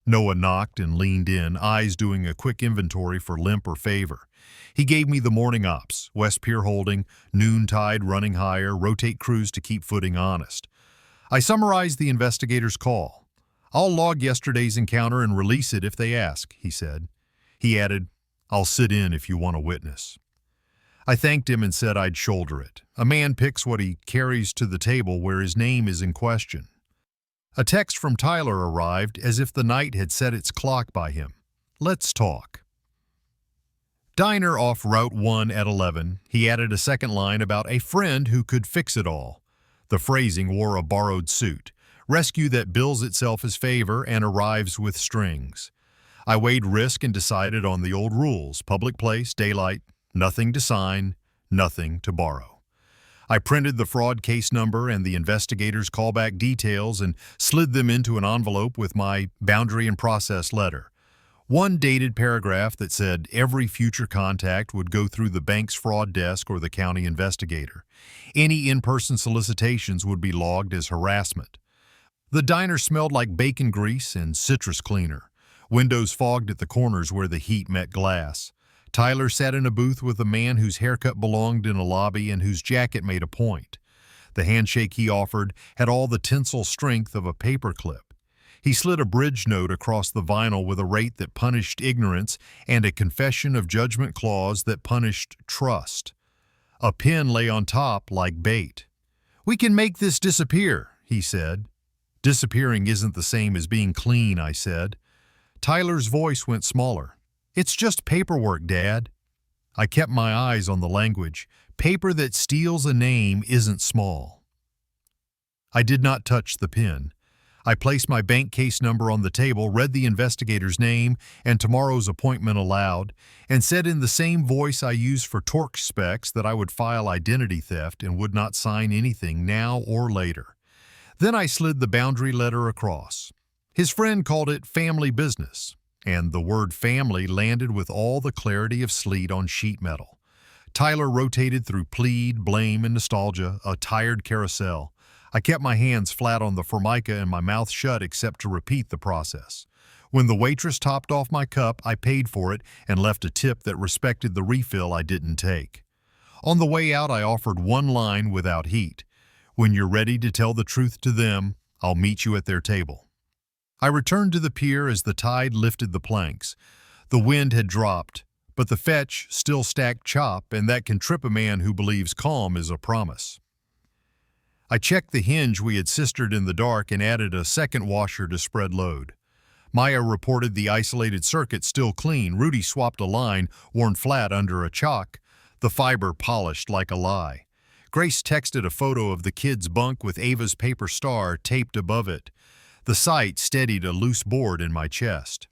Noah knocked and leaned in, eyes doing a quick inventory for limp or favor. He gave me the morning ops, West Pier holding, noontide running higher, rotate crews to keep footing honest. I summarized the investigator's call. I'll log yesterday's encounter and release it if they ask, he said. He added, I'll sit in if you want a witness. I thanked him and said I'd shoulder it. A man picks what he carries to the table where his name is in question. A text from Tyler arrived as if the night had set its clock by him. Let's talk. Diner off Route 1 at 11. He added a second line about a friend who could fix it all. The phrasing wore a borrowed suit. Rescue that bills itself as favor and arrives with strings. I weighed risk and decided on the old rules, public place, daylight, nothing to sign, nothing to borrow. I printed the fraud case number and the investigator's callback details and slid them into an envelope with my boundary and process letter. One dated paragraph that said every future contact would go through the bank's fraud desk or the county investigator. Any in-person solicitations would be logged as harassment. The diner smelled like bacon grease and citrus cleaner. Windows fogged at the corners where the heat met glass. Tyler sat in a booth with a man whose haircut belonged in a lobby and whose jacket made a point. The handshake he offered had all the tensile strength of a paperclip. He slid a bridge note across the vinyl with a rate that punished ignorance and a confession of judgment clause that punished trust. A pen lay on top like bait. "We can make this disappear," he said. "Disappearing isn't the same as being clean," I said. Tyler's voice went smaller. "It's just paperwork, Dad." I kept my eyes on the language. Paper that steals a name isn't small. I did not touch the pen. I placed my bank case number on the table, read the investigator's name and tomorrow's appointment aloud, and said in the same voice I used for torque specs that I would file identity theft and would not sign anything now or later. Then I slid the boundary letter across. His friend called it family business, and the word family landed with all the clarity of sleet on sheet metal. Tyler rotated through plead, blame, and nostalgia, a tired carousel. I kept my hands flat on the formica and my mouth shut except to repeat the process. When the waitress topped off my cup, I paid for it and left a tip that respected the refill I didn't take. On the way out, I offered one line without heat. "When you're ready to tell the truth to them, I'll meet you at their table." I returned to the pier as the tide lifted the planks. The wind had dropped, but the fetch still stacked chop, and that can trip a man who believes calm is a promise. I checked the hinge we had sistered in the dark and added a second washer to spread load. Maya reported the isolated circuit still clean. Rudy swapped a line worn flat under a chock, the fiber polished like a lie. Grace texted a photo of the kid's bunk with Ava's paper star taped above it. The sight steadied a loose board in my chest.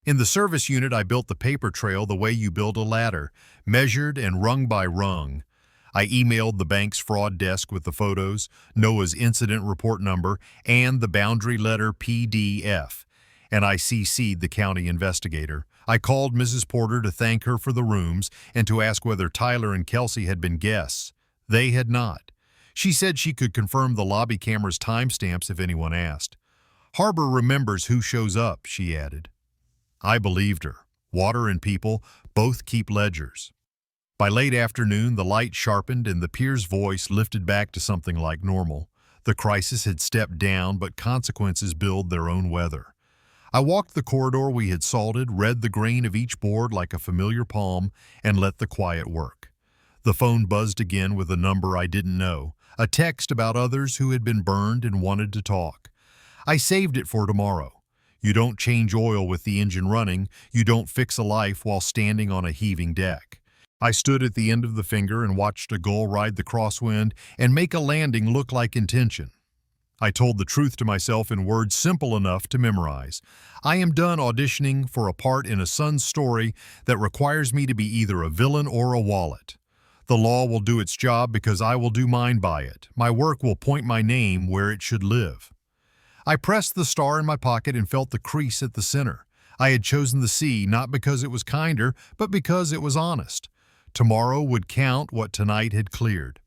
In the service unit, I built the paper trail the way you build a ladder, measured and rung by rung. I emailed the bank's fraud desk with the photos, Noah's incident report number, and the boundary letter PDF, and I CC'd the county investigator. I called Mrs. Porter to thank her for the rooms and to ask whether Tyler and Kelsey had been guests. They had not. She said she could confirm the lobby camera's timestamps if anyone asked. "Harbor remembers who shows up," she added. I believed her. Water and people both keep ledgers. By late afternoon, the light sharpened and the pier's voice lifted back to something like normal. The crisis had stepped down, but consequences build their own weather. I walked the corridor we had salted, read the grain of each board like a familiar palm, and let the quiet work. The phone buzzed again with a number I didn't know, a text about others who had been burned and wanted to talk. I saved it for tomorrow. You don't change oil with the engine running. You don't fix a life while standing on a heaving deck. I stood at the end of the finger and watched a gull ride the crosswind and make a landing look like intention. I told the truth to myself in words simple enough to memorize. I am done auditioning for a part in a son's story that requires me to be either a villain or a wallet. The law will do its job because I will do mine by it. My work will point my name where it should live. I pressed the star in my pocket and felt the crease at the center. I had chosen the sea not because it was kinder, but because it was honest. Tomorrow would count what tonight had cleared.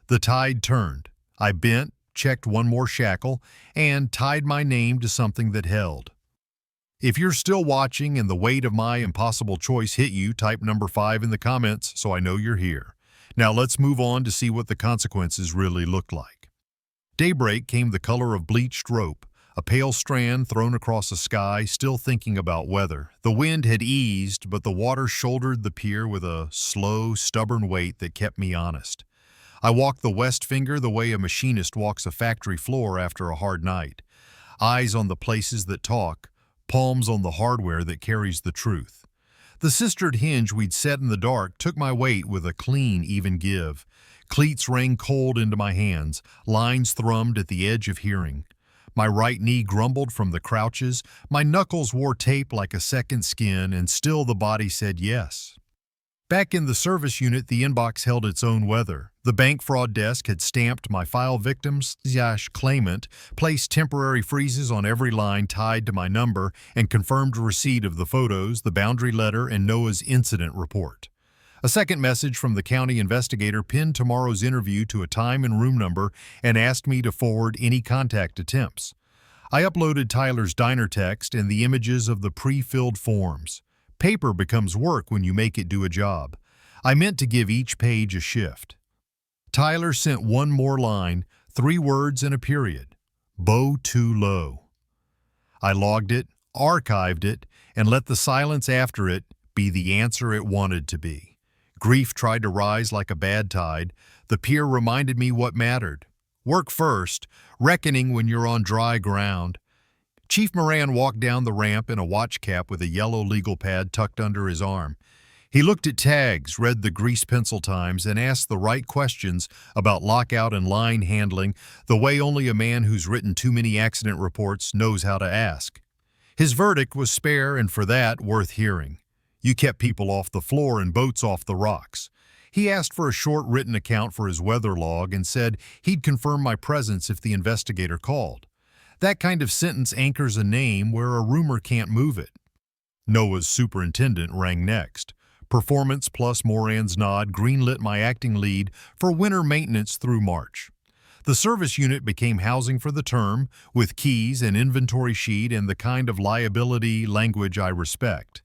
The tide turned. I bent, checked one more shackle, and tied my name to something that held. If you're still watching and the weight of my impossible choice hit you, type number 5 in the comments so I know you're here. Now let's move on to see what the consequences really looked like. Daybreak came the color of bleached rope, a pale strand thrown across a sky, still thinking about weather. The wind had eased, but the water shouldered the pier with a slow, stubborn weight that kept me honest. I walked the west finger the way a machinist walks a factory floor after a hard night. Eyes on the places that talk, palms on the hardware that carries the truth. The sistered hinge we'd set in the dark took my weight with a clean, even give. Cleats rang cold into my hands, lines thrummed at the edge of hearing. My right knee grumbled from the crouches, my knuckles wore tape like a second skin, and still the body said yes. Back in the service unit, the inbox held its own weather. The bank fraud desk had stamped my file victims/claimant, placed temporary freezes on every line tied to my number, and confirmed receipt of the photos, the boundary letter, and Noah's incident report. A second message from the county investigator pinned tomorrow's interview to a time and room number and asked me to forward any contact attempts. I uploaded Tyler's diner text and the images of the pre-filled forms. Paper becomes work when you make it do a job. I meant to give each page a shift. Tyler sent one more line, 3 words and a period. Bow too low. I logged it, archived it, and let the silence after it be the answer it wanted to be. Grief tried to rise like a bad tide. The pier reminded me what mattered. Work first, reckoning when you're on dry ground. Chief Moran walked down the ramp in a watch cap with a yellow legal pad tucked under his arm. He looked at tags, read the grease pencil times, and asked the right questions about lockout and line handling the way only a man who's written too many accident reports knows how to ask. His verdict was spare and for that worth hearing. You kept people off the floor and boats off the rocks. He asked for a short written account for his weather log and said he'd confirm my presence if the investigator called. That kind of sentence anchors a name where a rumor can't move it. Noah's superintendent rang next. Performance plus Moran's nod greenlit my acting lead for winter maintenance through March. The service unit became housing for the term, with keys, an inventory sheet, and the kind of liability language I respect.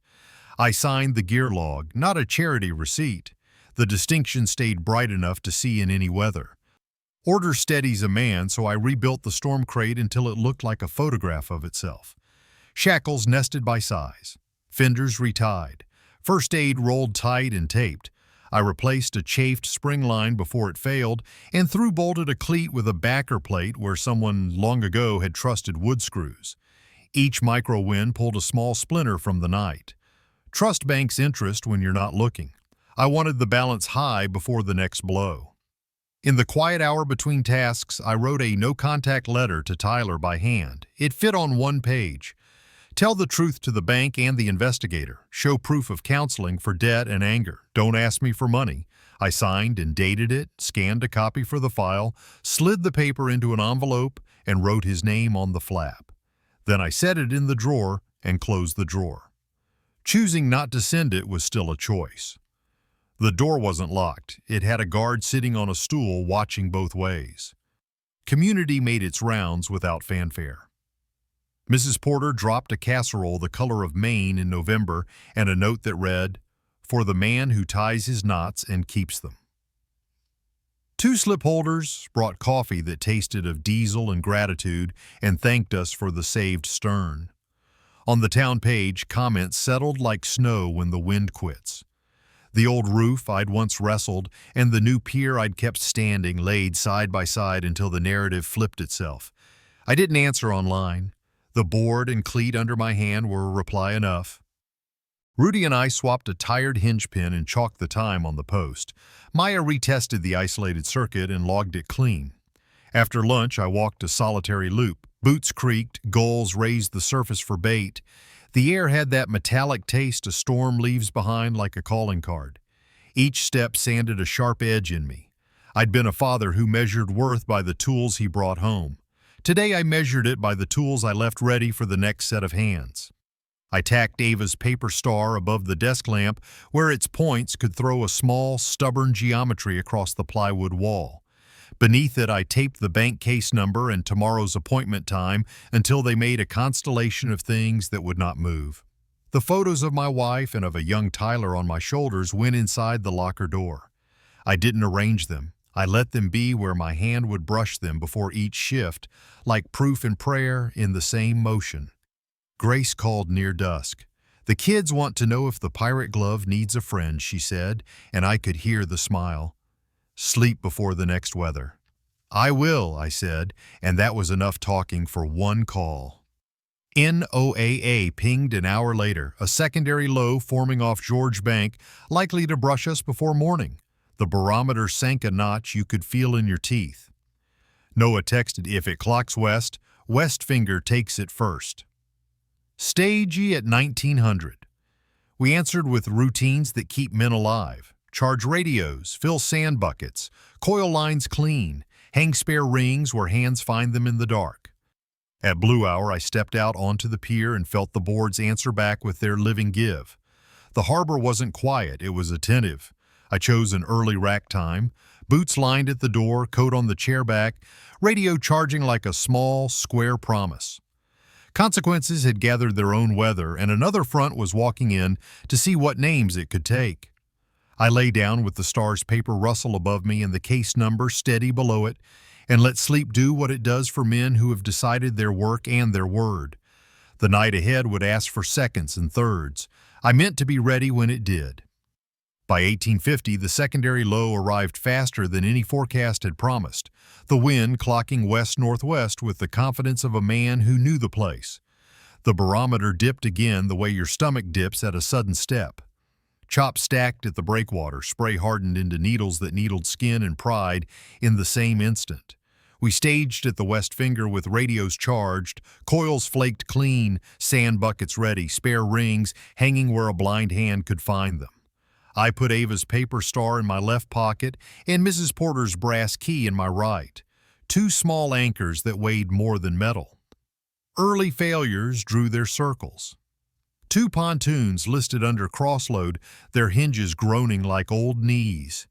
I signed the gear log, not a charity receipt. The distinction stayed bright enough to see in any weather. Order steadies a man, so I rebuilt the storm crate until it looked like a photograph of itself. Shackles nested by size. Fenders retied. First aid rolled tight and taped. I replaced a chafed spring line before it failed and through-bolted a cleat with a backer plate where someone long ago had trusted wood screws. Each micro-wind pulled a small splinter from the night. Trust banks interest when you're not looking. I wanted the balance high before the next blow. In the quiet hour between tasks, I wrote a no-contact letter to Tyler by hand. It fit on one page. Tell the truth to the bank and the investigator. Show proof of counseling for debt and anger. Don't ask me for money. I signed and dated it, scanned a copy for the file, slid the paper into an envelope, and wrote his name on the flap. Then I set it in the drawer and closed the drawer. Choosing not to send it was still a choice. The door wasn't locked. It had a guard sitting on a stool watching both ways. Community made its rounds without fanfare. Mrs. Porter dropped a casserole the color of Maine in November and a note that read, "For the man who ties his knots and keeps them." 2 slip holders brought coffee that tasted of diesel and gratitude and thanked us for the saved stern. On the town page, comments settled like snow when the wind quits. The old roof I'd once wrestled and the new pier I'd kept standing laid side by side until the narrative flipped itself. I didn't answer online. The board and cleat under my hand were reply enough. Rudy and I swapped a tired hinge pin and chalked the time on the post. Maya retested the isolated circuit and logged it clean. After lunch, I walked a solitary loop. Boots creaked, gulls raised the surface for bait. The air had that metallic taste a storm leaves behind like a calling card. Each step sanded a sharp edge in me. I'd been a father who measured worth by the tools he brought home. Today I measured it by the tools I left ready for the next set of hands. I tacked Ava's paper star above the desk lamp where its points could throw a small, stubborn geometry across the plywood wall. Beneath it I taped the bank case number and tomorrow's appointment time until they made a constellation of things that would not move. The photos of my wife and of a young Tyler on my shoulders went inside the locker door. I didn't arrange them. I let them be where my hand would brush them before each shift, like proof and prayer in the same motion. Grace called near dusk. "The kids want to know if the pirate glove needs a friend," she said, and I could hear the smile. "Sleep before the next weather." "I will," I said, and that was enough talking for one call. NOAA pinged an hour later, a secondary low forming off George Bank, likely to brush us before morning. The barometer sank a notch you could feel in your teeth. Noah texted, "If it clocks west, west finger takes it first." Stagey at 1900. We answered with routines that keep men alive. Charge radios, fill sand buckets, coil lines clean, hang spare rings where hands find them in the dark. At Blue Hour, I stepped out onto the pier and felt the boards answer back with their living give. The harbor wasn't quiet, it was attentive. I chose an early rack time, boots lined at the door, coat on the chair back, radio charging like a small, square promise. Consequences had gathered their own weather, and another front was walking in to see what names it could take. I lay down with the star's paper rustle above me and the case number steady below it, and let sleep do what it does for men who have decided their work and their word. The night ahead would ask for seconds and thirds. I meant to be ready when it did. By 1850, the secondary low arrived faster than any forecast had promised, the wind clocking west-northwest with the confidence of a man who knew the place. The barometer dipped again the way your stomach dips at a sudden step. Chops stacked at the breakwater, spray hardened into needles that needled skin and pride in the same instant. We staged at the west finger with radios charged, coils flaked clean, sand buckets ready, spare rings hanging where a blind hand could find them. I put Ava's paper star in my left pocket and Mrs. Porter's brass key in my right, two small anchors that weighed more than metal. Early failures drew their circles. Two pontoons listed under crossload, their hinges groaning like old knees.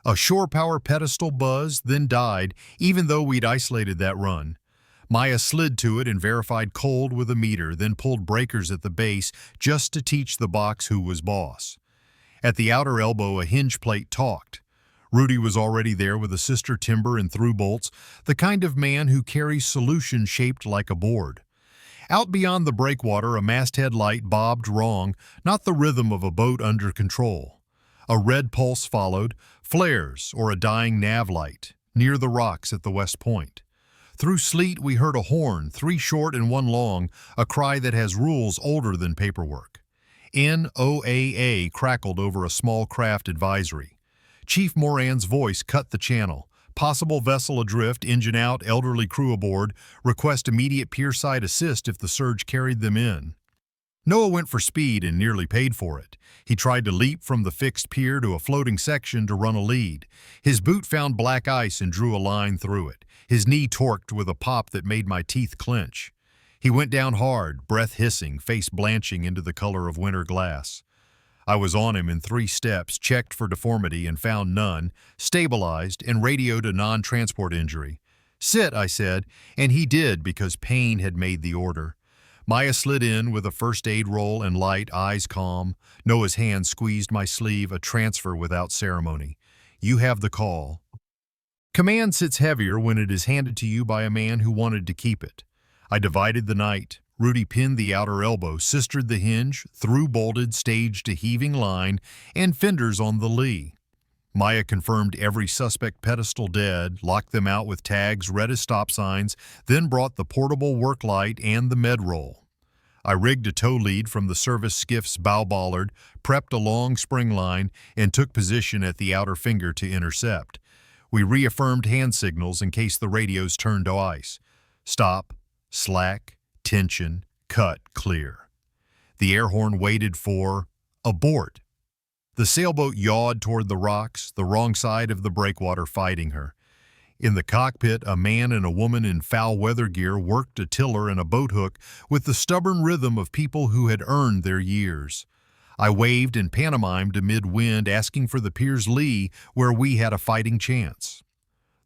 A shore power pedestal buzzed, then died, even though we'd isolated that run. Maya slid to it and verified cold with a meter, then pulled breakers at the base just to teach the box who was boss. At the outer elbow, a hinge plate talked. Rudy was already there with a sister timber and through bolts, the kind of man who carries solution shaped like a board. Out beyond the breakwater, a masthead light bobbed wrong, not the rhythm of a boat under control. A red pulse followed, flares or a dying nav light, near the rocks at the west point. Through sleet we heard a horn, 3 short and 1 long, a cry that has rules older than paperwork. NOAA crackled over a small craft advisory. Chief Moran's voice cut the channel. Possible vessel adrift, engine out, elderly crew aboard. Request immediate pierside assist if the surge carried them in. Noah went for speed and nearly paid for it. He tried to leap from the fixed pier to a floating section to run a lead. His boot found black ice and drew a line through it. His knee torqued with a pop that made my teeth clench. He went down hard, breath hissing, face blanching into the color of winter glass. I was on him in 3 steps, checked for deformity and found none, stabilized, and radioed a non-transport injury. Sit, I said, and he did because pain had made the order. Maya slid in with a first aid roll and light, eyes calm. Noah's hand squeezed my sleeve, a transfer without ceremony. You have the call. Command sits heavier when it is handed to you by a man who wanted to keep it. I divided the night. Rudy pinned the outer elbow, sistered the hinge, through-bolted, staged a heaving line, and fenders on the lee. Maya confirmed every suspect pedestal dead, locked them out with tags red as stop signs, then brought the portable work light and the med roll. I rigged a tow lead from the service skiff's bow bollard, prepped a long spring line, and took position at the outer finger to intercept. We reaffirmed hand signals in case the radios turned to ice. Stop, slack, tension, cut, clear. The air horn waited for abort. The sailboat yawed toward the rocks, the wrong side of the breakwater fighting her. In the cockpit, a man and a woman in foul weather gear worked a tiller and a boat hook with the stubborn rhythm of people who had earned their years. I waved and pantomimed amid wind, asking for the pier's lee where we had a fighting chance.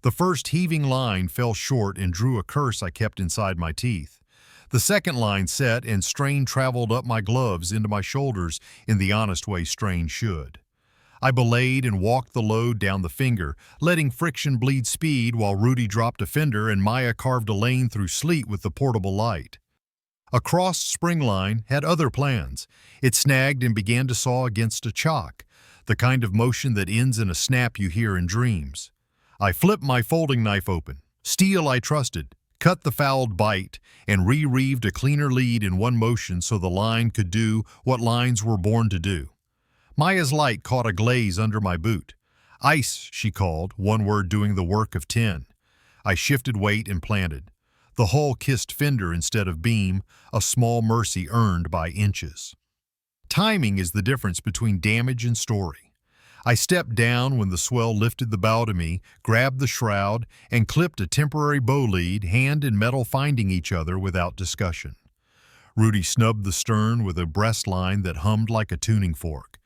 The first heaving line fell short and drew a curse I kept inside my teeth. The second line set and strain traveled up my gloves into my shoulders in the honest way strain should. I belayed and walked the load down the finger, letting friction bleed speed while Rudy dropped a fender and Maya carved a lane through sleet with the portable light. A crossed spring line had other plans. It snagged and began to saw against a chock, the kind of motion that ends in a snap you hear in dreams. I flipped my folding knife open. Steel I trusted, cut the fouled bite, and rereaved a cleaner lead in one motion so the line could do what lines were born to do. Maya's light caught a glaze under my boot. Ice, she called, one word doing the work of 10. I shifted weight and planted. The hull kissed fender instead of beam, a small mercy earned by inches. Timing is the difference between damage and story. I stepped down when the swell lifted the bow to me, grabbed the shroud, and clipped a temporary bow lead, hand and metal finding each other without discussion. Rudy snubbed the stern with a breast line that hummed like a tuning fork.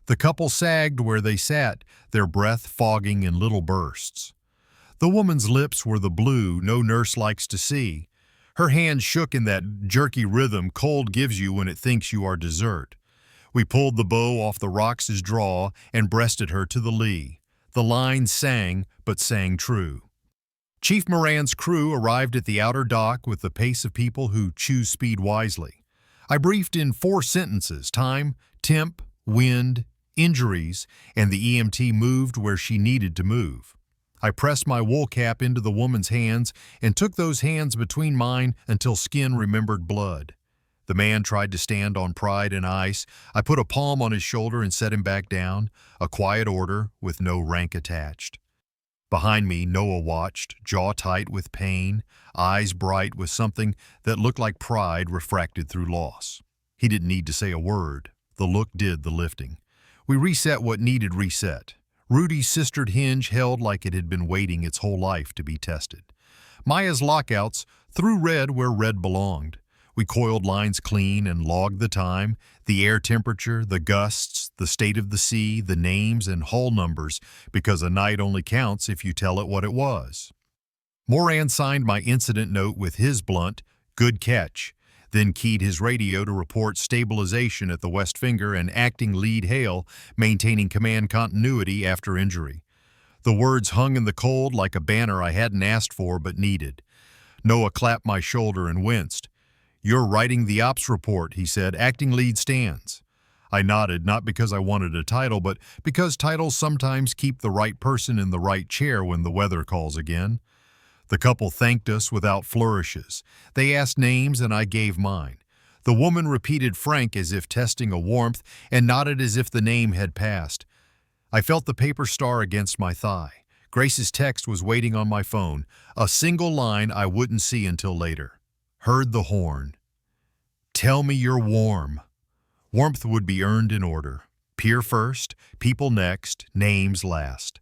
The couple sagged where they sat, their breath fogging in little bursts. The woman's lips were the blue no nurse likes to see. Her hand shook in that jerky rhythm cold gives you when it thinks you are dessert. We pulled the bow off the Rox's draw and breasted her to the lee. The line sang, but sang true. Chief Moran's crew arrived at the outer dock with the pace of people who choose speed wisely. I briefed in 4 sentences: time, temp, wind, injuries, and the EMT moved where she needed to move. I pressed my wool cap into the woman's hands and took those hands between mine until skin remembered blood. The man tried to stand on pride and ice. I put a palm on his shoulder and set him back down, a quiet order with no rank attached. Behind me, Noah watched, jaw tight with pain, eyes bright with something that looked like pride refracted through loss. He didn't need to say a word. The look did the lifting. We reset what needed reset. Rudy's sistered hinge held like it had been waiting its whole life to be tested. Maya's lockouts threw red where red belonged. We coiled lines clean and logged the time, the air temperature, the gusts, the state of the sea, the names and hull numbers, because a night only counts if you tell it what it was. Moran signed my incident note with his blunt, "Good catch," then keyed his radio to report stabilization at the West Finger and acting lead hail, maintaining command continuity after injury. The words hung in the cold like a banner I hadn't asked for but needed. Noah clapped my shoulder and winced. "You're writing the ops report," he said. "Acting lead stands." I nodded, not because I wanted a title, but because titles sometimes keep the right person in the right chair when the weather calls again. The couple thanked us without flourishes. They asked names and I gave mine. The woman repeated Frank as if testing a warmth and nodded as if the name had passed. I felt the paper star against my thigh. Grace's text was waiting on my phone, a single line I wouldn't see until later. Heard the horn. "Tell me you're warm." Warmth would be earned in order. Pier first, people next, names last.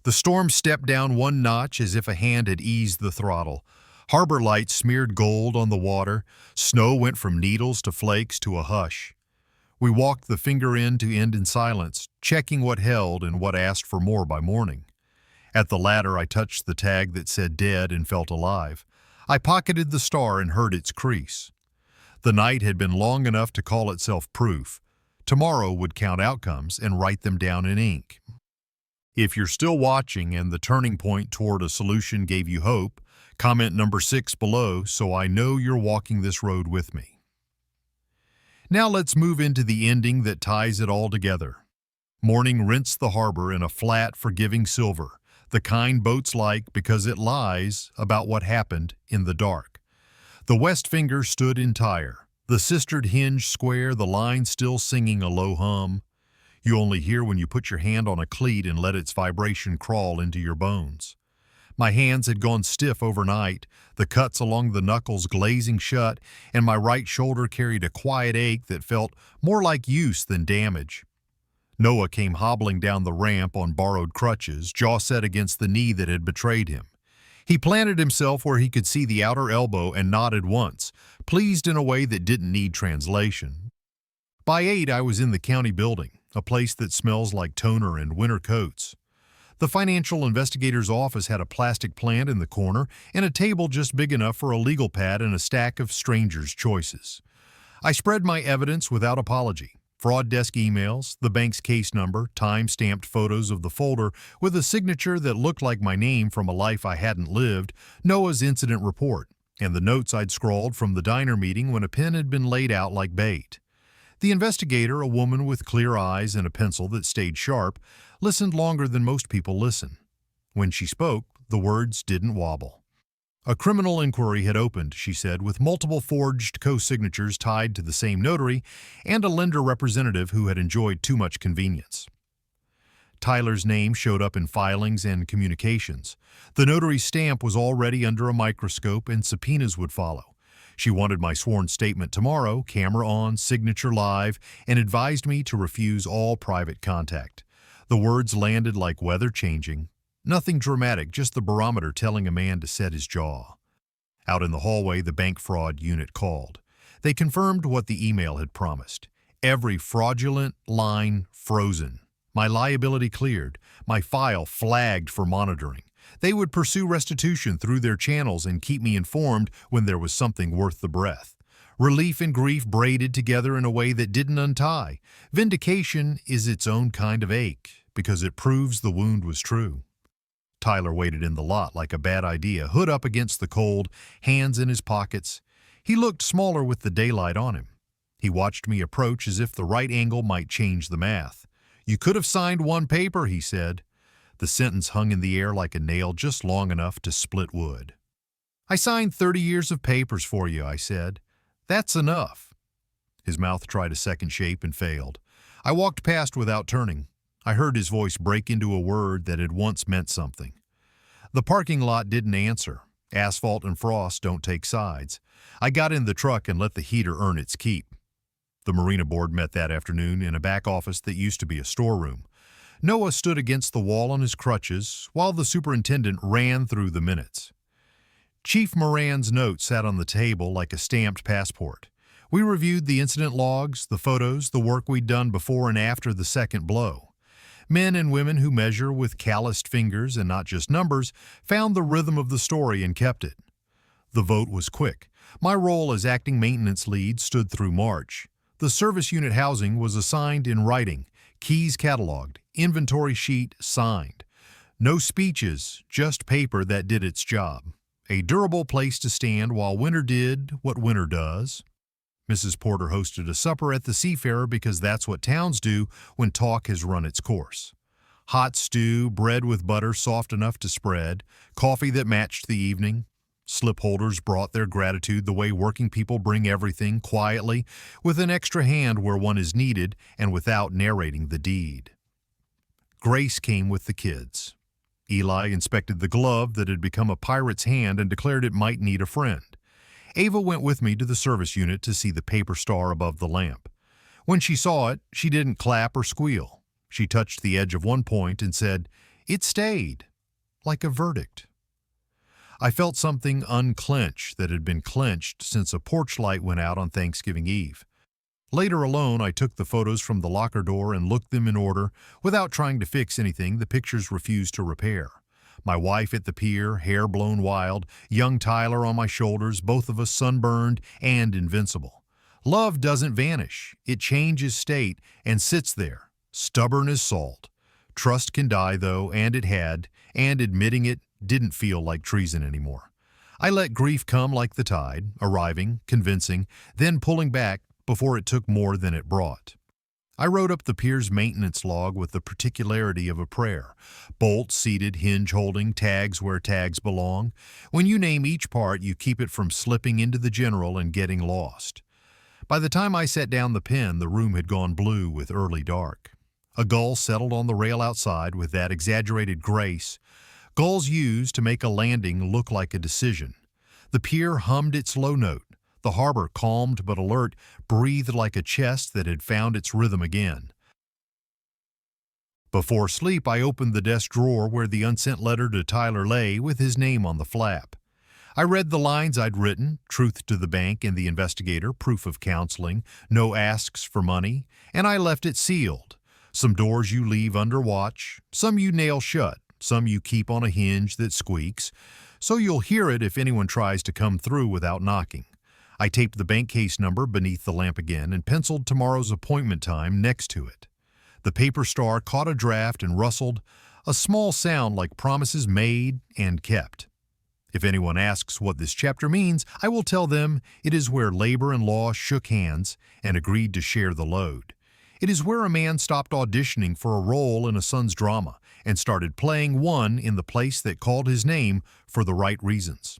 The storm stepped down one notch as if a hand had eased the throttle. Harbor lights smeared gold on the water. Snow went from needles to flakes to a hush. We walked the finger end to end in silence, checking what held and what asked for more by morning. At the latter, I touched the tag that said dead and felt alive. I pocketed the star and heard its crease. The night had been long enough to call itself proof. Tomorrow would count outcomes and write them down in ink. If you're still watching and the turning point toward a solution gave you hope, comment number 6 below so I know you're walking this road with me. Now let's move into the ending that ties it all together. Morning rinsed the harbor in a flat, forgiving silver, the kind boats like because it lies about what happened in the dark. The West Finger stood entire, the sistered hinge square, the line still singing a low hum. You only hear when you put your hand on a cleat and let its vibration crawl into your bones. My hands had gone stiff overnight, the cuts along the knuckles glazing shut, and my right shoulder carried a quiet ache that felt more like use than damage. Noah came hobbling down the ramp on borrowed crutches, jaw set against the knee that had betrayed him. He planted himself where he could see the outer elbow and nodded once, pleased in a way that didn't need translation. By 8, I was in the county building, a place that smells like toner and winter coats. The financial investigator's office had a plastic plant in the corner and a table just big enough for a legal pad and a stack of strangers' choices. I spread my evidence without apology. Fraud desk emails, the bank's case number, time-stamped photos of the folder with a signature that looked like my name from a life I hadn't lived, Noah's incident report, and the notes I'd scrawled from the diner meeting when a pen had been laid out like bait. The investigator, a woman with clear eyes and a pencil that stayed sharp, listened longer than most people listen. When she spoke, the words didn't wobble. A criminal inquiry had opened, she said, with multiple forged co-signatures tied to the same notary and a lender representative who had enjoyed too much convenience. Tyler's name showed up in filings and communications. The notary's stamp was already under a microscope and subpoenas would follow. She wanted my sworn statement tomorrow, camera on, signature live, and advised me to refuse all private contact. The words landed like weather changing. Nothing dramatic, just the barometer telling a man to set his jaw. Out in the hallway, the bank fraud unit called. They confirmed what the email had promised. Every fraudulent line frozen. My liability cleared. My file flagged for monitoring. They would pursue restitution through their channels and keep me informed when there was something worth the breath. Relief and grief braided together in a way that didn't untie. Vindication is its own kind of ache, because it proves the wound was true. Tyler waited in the lot like a bad idea, hood up against the cold, hands in his pockets. He looked smaller with the daylight on him. He watched me approach as if the right angle might change the math. "You could have signed one paper," he said. The sentence hung in the air like a nail, just long enough to split wood. "I signed 30 years of papers for you," I said. "That's enough." His mouth tried a second shape and failed. I walked past without turning. I heard his voice break into a word that had once meant something. The parking lot didn't answer. Asphalt and frost don't take sides. I got in the truck and let the heater earn its keep. The Marina board met that afternoon in a back office that used to be a storeroom. Noah stood against the wall on his crutches while the superintendent ran through the minutes. Chief Moran's note sat on the table like a stamped passport. We reviewed the incident logs, the photos, the work we'd done before and after the second blow. Men and women who measure with calloused fingers and not just numbers found the rhythm of the story and kept it. The vote was quick. My role as acting maintenance lead stood through March. The service unit housing was assigned in writing, keys cataloged, inventory sheet signed. No speeches, just paper that did its job. A durable place to stand while winter did what winter does. Mrs. Porter hosted a supper at the Seafarer because that's what towns do when talk has run its course. Hot stew, bread with butter soft enough to spread, coffee that matched the evening. Slip holders brought their gratitude the way working people bring everything, quietly, with an extra hand where one is needed and without narrating the deed. Grace came with the kids. Eli inspected the glove that had become a pirate's hand and declared it might need a friend. Ava went with me to the service unit to see the paper star above the lamp. When she saw it, she didn't clap or squeal. She touched the edge of one point and said, "It stayed," like a verdict. I felt something unclench that had been clenched since a porch light went out on Thanksgiving Eve. Later alone, I took the photos from the locker door and looked them in order. Without trying to fix anything, the pictures refused to repair. My wife at the pier, hair blown wild, young Tyler on my shoulders, both of us sunburned and invincible. Love doesn't vanish. It changes state and sits there, stubborn as salt. Trust can die, though, and it had, and admitting it didn't feel like treason anymore. I let grief come like the tide, arriving, convincing, then pulling back before it took more than it brought. I wrote up the pier's maintenance log with the particularity of a prayer. Bolts seated, hinge holding, tags where tags belong. When you name each part, you keep it from slipping into the general and getting lost. By the time I set down the pen, the room had gone blue with early dark. A gull settled on the rail outside with that exaggerated grace gulls use to make a landing look like a decision. The pier hummed its low note. The harbor, calmed but alert, breathed like a chest that had found its rhythm again. Before sleep, I opened the desk drawer where the unsent letter to Tyler lay with his name on the flap. I read the lines I'd written, truth to the bank and the investigator, proof of counseling, no asks for money, and I left it sealed. Some doors you leave under watch, some you nail shut, some you keep on a hinge that squeaks, so you'll hear it if anyone tries to come through without knocking. I taped the bank case number beneath the lamp again and penciled tomorrow's appointment time next to it. The paper star caught a draft and rustled, a small sound like promises made and kept. If anyone asks what this chapter means, I will tell them it is where labor and law shook hands and agreed to share the load. It is where a man stopped auditioning for a role in a son's drama and started playing one in the place that called his name for the right reasons.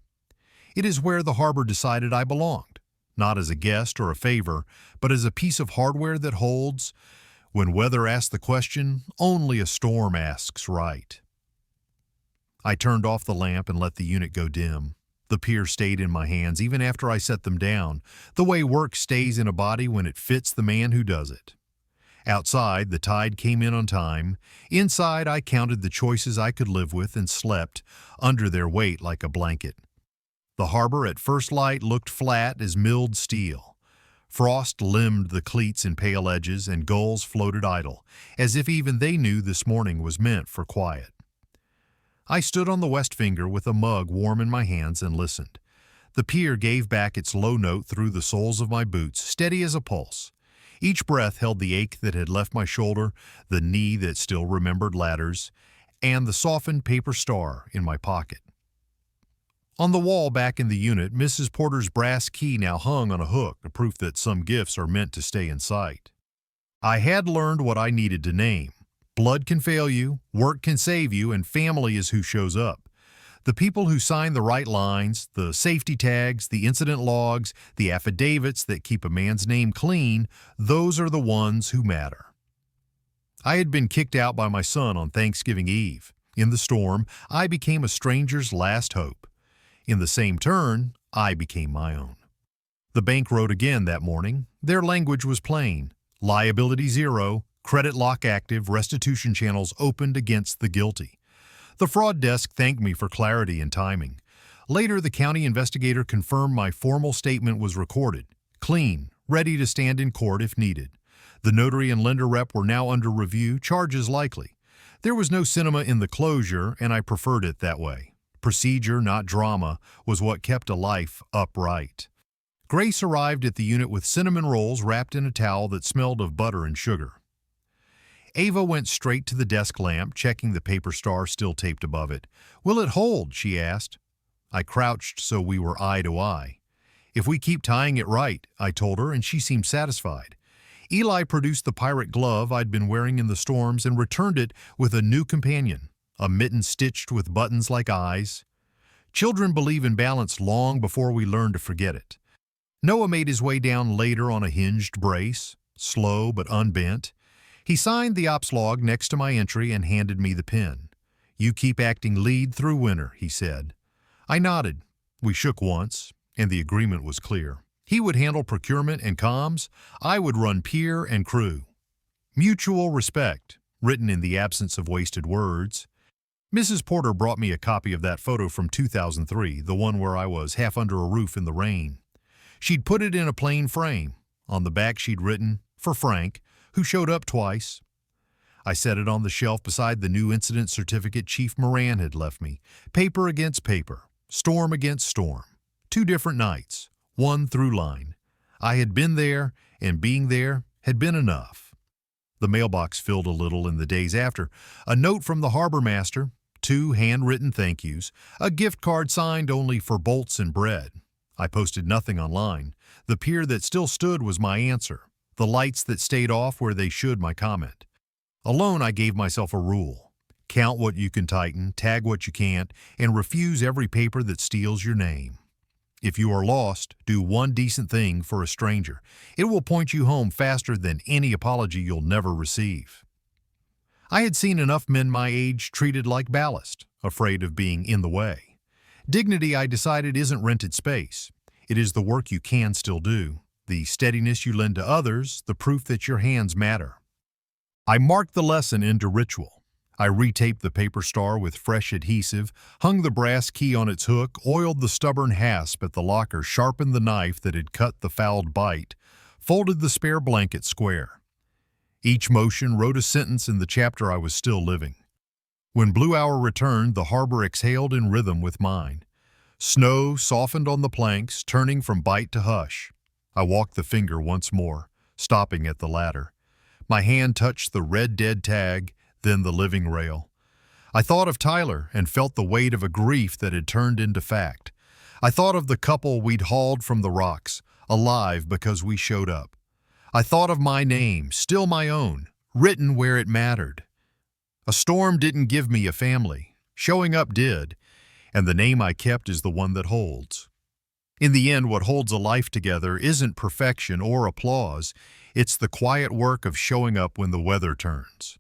It is where the harbor decided I belonged, not as a guest or a favor, but as a piece of hardware that holds, when weather asks the question, only a storm asks right. I turned off the lamp and let the unit go dim. The pier stayed in my hands even after I set them down, the way work stays in a body when it fits the man who does it. Outside, the tide came in on time. Inside, I counted the choices I could live with and slept under their weight like a blanket. The harbor at first light looked flat as milled steel. Frost limned the cleats and pale edges, and gulls floated idle, as if even they knew this morning was meant for quiet. I stood on the west finger with a mug warm in my hands and listened. The pier gave back its low note through the soles of my boots, steady as a pulse. Each breath held the ache that had left my shoulder, the knee that still remembered ladders, and the softened paper star in my pocket. On the wall back in the unit, Mrs. Porter's brass key now hung on a hook, a proof that some gifts are meant to stay in sight. I had learned what I needed to name. Blood can fail you, work can save you, and family is who shows up. The people who sign the right lines, the safety tags, the incident logs, the affidavits that keep a man's name clean, those are the ones who matter. I had been kicked out by my son on Thanksgiving Eve. In the storm, I became a stranger's last hope. In the same turn, I became my own. The bank wrote again that morning. Their language was plain. Liability zero, credit lock active, restitution channels opened against the guilty. The fraud desk thanked me for clarity and timing. Later, the county investigator confirmed my formal statement was recorded, clean, ready to stand in court if needed. The notary and lender rep were now under review, charges likely. There was no cinema in the closure, and I preferred it that way. Procedure, not drama, was what kept a life upright. Grace arrived at the unit with cinnamon rolls wrapped in a towel that smelled of butter and sugar. Ava went straight to the desk lamp, checking the paper star still taped above it. "Will it hold?" she asked. I crouched so we were eye to eye. "If we keep tying it right," I told her, and she seemed satisfied. Eli produced the pirate glove I'd been wearing in the storms and returned it with a new companion, a mitten stitched with buttons like eyes. Children believe in balance long before we learn to forget it. Noah made his way down later on a hinged brace, slow but unbent. He signed the ops log next to my entry and handed me the pen. "You keep acting lead through winter," he said. I nodded. We shook once, and the agreement was clear. He would handle procurement and comms. I would run pier and crew. Mutual respect, written in the absence of wasted words. Mrs. Porter brought me a copy of that photo from 2003, the one where I was half under a roof in the rain. She'd put it in a plain frame. On the back she'd written, "For Frank, who showed up twice." I set it on the shelf beside the new incident certificate Chief Moran had left me. Paper against paper, storm against storm. 2 different nights, one through line. I had been there, and being there had been enough. The mailbox filled a little in the days after. A note from the harbor master, 2 handwritten thank yous, a gift card signed only for bolts and bread. I posted nothing online. The pier that still stood was my answer. The lights that stayed off where they should my comment. Alone, I gave myself a rule. Count what you can tighten, tag what you can't, and refuse every paper that steals your name. If you are lost, do one decent thing for a stranger. It will point you home faster than any apology you'll never receive. I had seen enough men my age treated like ballast, afraid of being in the way. Dignity, I decided, isn't rented space. It is the work you can still do, the steadiness you lend to others, the proof that your hands matter. I marked the lesson into ritual. I retaped the paper star with fresh adhesive, hung the brass key on its hook, oiled the stubborn hasp at the locker, sharpened the knife that had cut the fouled bite, folded the spare blanket square. Each motion wrote a sentence in the chapter I was still living. When Blue Hour returned, the harbor exhaled in rhythm with mine. Snow softened on the planks, turning from bite to hush. I walked the finger once more, stopping at the ladder. My hand touched the red dead tag, then the living rail. I thought of Tyler and felt the weight of a grief that had turned into fact. I thought of the couple we'd hauled from the rocks, alive because we showed up. I thought of my name, still my own, written where it mattered. A storm didn't give me a family. Showing up did, and the name I kept is the one that holds. In the end, what holds a life together isn't perfection or applause. It's the quiet work of showing up when the weather turns.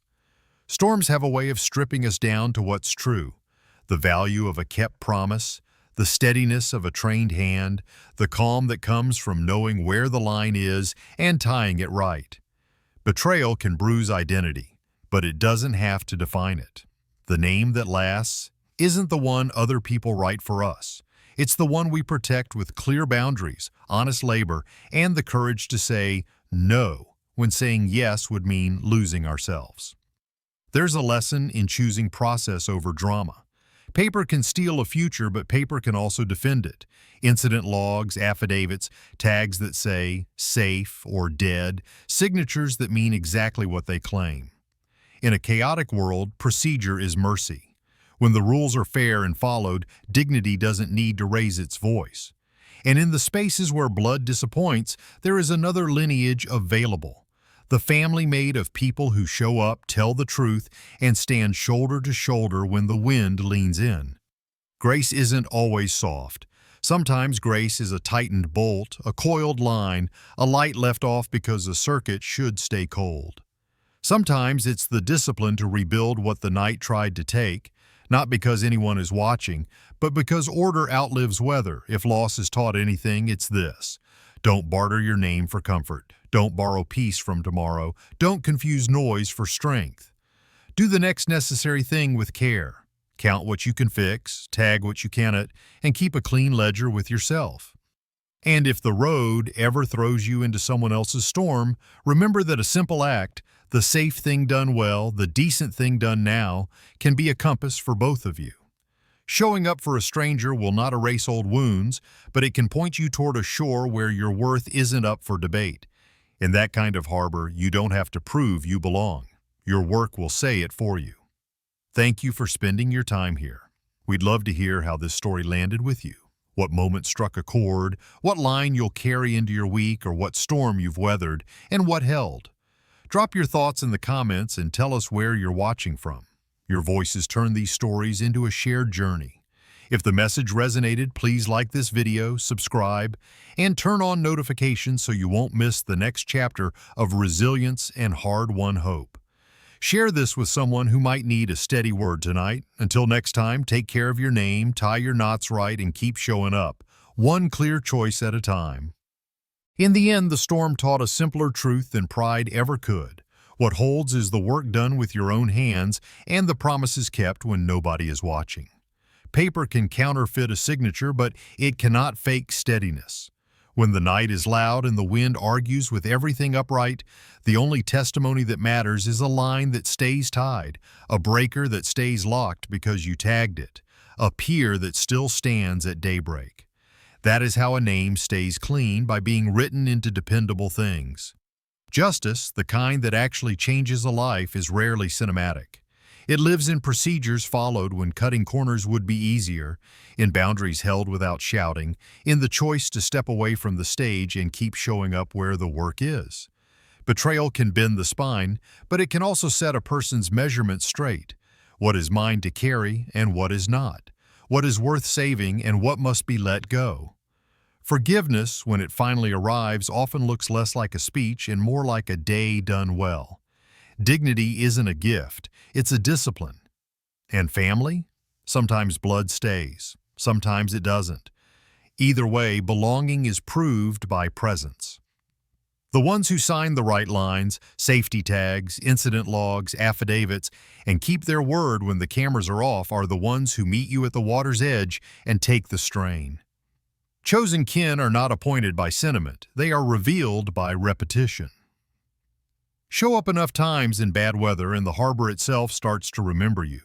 Storms have a way of stripping us down to what's true, the value of a kept promise, the steadiness of a trained hand, the calm that comes from knowing where the line is and tying it right. Betrayal can bruise identity, but it doesn't have to define it. The name that lasts isn't the one other people write for us. It's the one we protect with clear boundaries, honest labor, and the courage to say no when saying yes would mean losing ourselves. There's a lesson in choosing process over drama. Paper can steal a future, but paper can also defend it. Incident logs, affidavits, tags that say safe or dead, signatures that mean exactly what they claim. In a chaotic world, procedure is mercy. When the rules are fair and followed, dignity doesn't need to raise its voice. And in the spaces where blood disappoints, there is another lineage available. The family made of people who show up, tell the truth, and stand shoulder to shoulder when the wind leans in. Grace isn't always soft. Sometimes grace is a tightened bolt, a coiled line, a light left off because a circuit should stay cold. Sometimes it's the discipline to rebuild what the night tried to take, not because anyone is watching, but because order outlives weather. If loss has taught anything, it's this. Don't barter your name for comfort. Don't borrow peace from tomorrow. Don't confuse noise for strength. Do the next necessary thing with care. Count what you can fix, tag what you cannot, and keep a clean ledger with yourself. And if the road ever throws you into someone else's storm, remember that a simple act, the safe thing done well, the decent thing done now, can be a compass for both of you. Showing up for a stranger will not erase old wounds, but it can point you toward a shore where your worth isn't up for debate. In that kind of harbor, you don't have to prove you belong. Your work will say it for you. Thank you for spending your time here. We'd love to hear how this story landed with you. What moment struck a chord, what line you'll carry into your week, or what storm you've weathered, and what held. Drop your thoughts in the comments and tell us where you're watching from. Your voices turn these stories into a shared journey. If the message resonated, please like this video, subscribe, and turn on notifications so you won't miss the next chapter of resilience and hard-won hope. Share this with someone who might need a steady word tonight. Until next time, take care of your name, tie your knots right, and keep showing up, one clear choice at a time. In the end, the storm taught a simpler truth than pride ever could. What holds is the work done with your own hands and the promises kept when nobody is watching. Paper can counterfeit a signature, but it cannot fake steadiness. When the night is loud and the wind argues with everything upright, the only testimony that matters is a line that stays tied, a breaker that stays locked because you tagged it, a pier that still stands at daybreak. That is how a name stays clean, by being written into dependable things. Justice, the kind that actually changes a life, is rarely cinematic. It lives in procedures followed when cutting corners would be easier, in boundaries held without shouting, in the choice to step away from the stage and keep showing up where the work is. Betrayal can bend the spine, but it can also set a person's measurements straight. What is mine to carry and what is not? What is worth saving and what must be let go? Forgiveness, when it finally arrives, often looks less like a speech and more like a day done well. Dignity isn't a gift, it's a discipline. And family? Sometimes blood stays, sometimes it doesn't. Either way, belonging is proved by presence. The ones who sign the right lines, safety tags, incident logs, affidavits, and keep their word when the cameras are off are the ones who meet you at the water's edge and take the strain. Chosen kin are not appointed by sentiment, they are revealed by repetition. Show up enough times in bad weather and the harbor itself starts to remember you.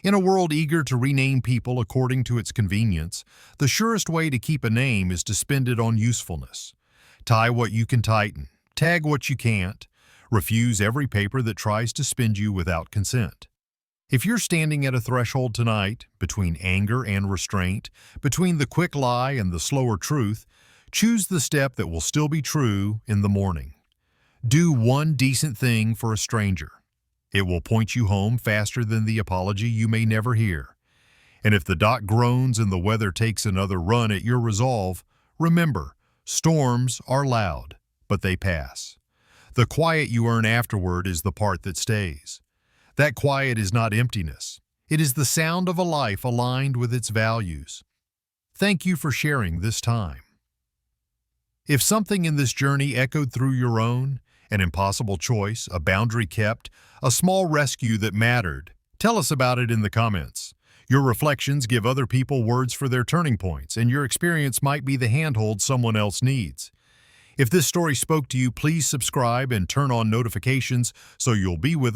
In a world eager to rename people according to its convenience, the surest way to keep a name is to spend it on usefulness. Tie what you can tighten, tag what you can't, refuse every paper that tries to spend you without consent. If you're standing at a threshold tonight, between anger and restraint, between the quick lie and the slower truth, choose the step that will still be true in the morning. Do one decent thing for a stranger. It will point you home faster than the apology you may never hear. And if the dock groans and the weather takes another run at your resolve, remember, storms are loud, but they pass. The quiet you earn afterward is the part that stays. That quiet is not emptiness. It is the sound of a life aligned with its values. Thank you for sharing this time. If something in this journey echoed through your own, an impossible choice, a boundary kept, a small rescue that mattered, tell us about it in the comments. Your reflections give other people words for their turning points, and your experience might be the handhold someone else needs. If this story spoke to you, please subscribe and turn on notifications so you'll be with us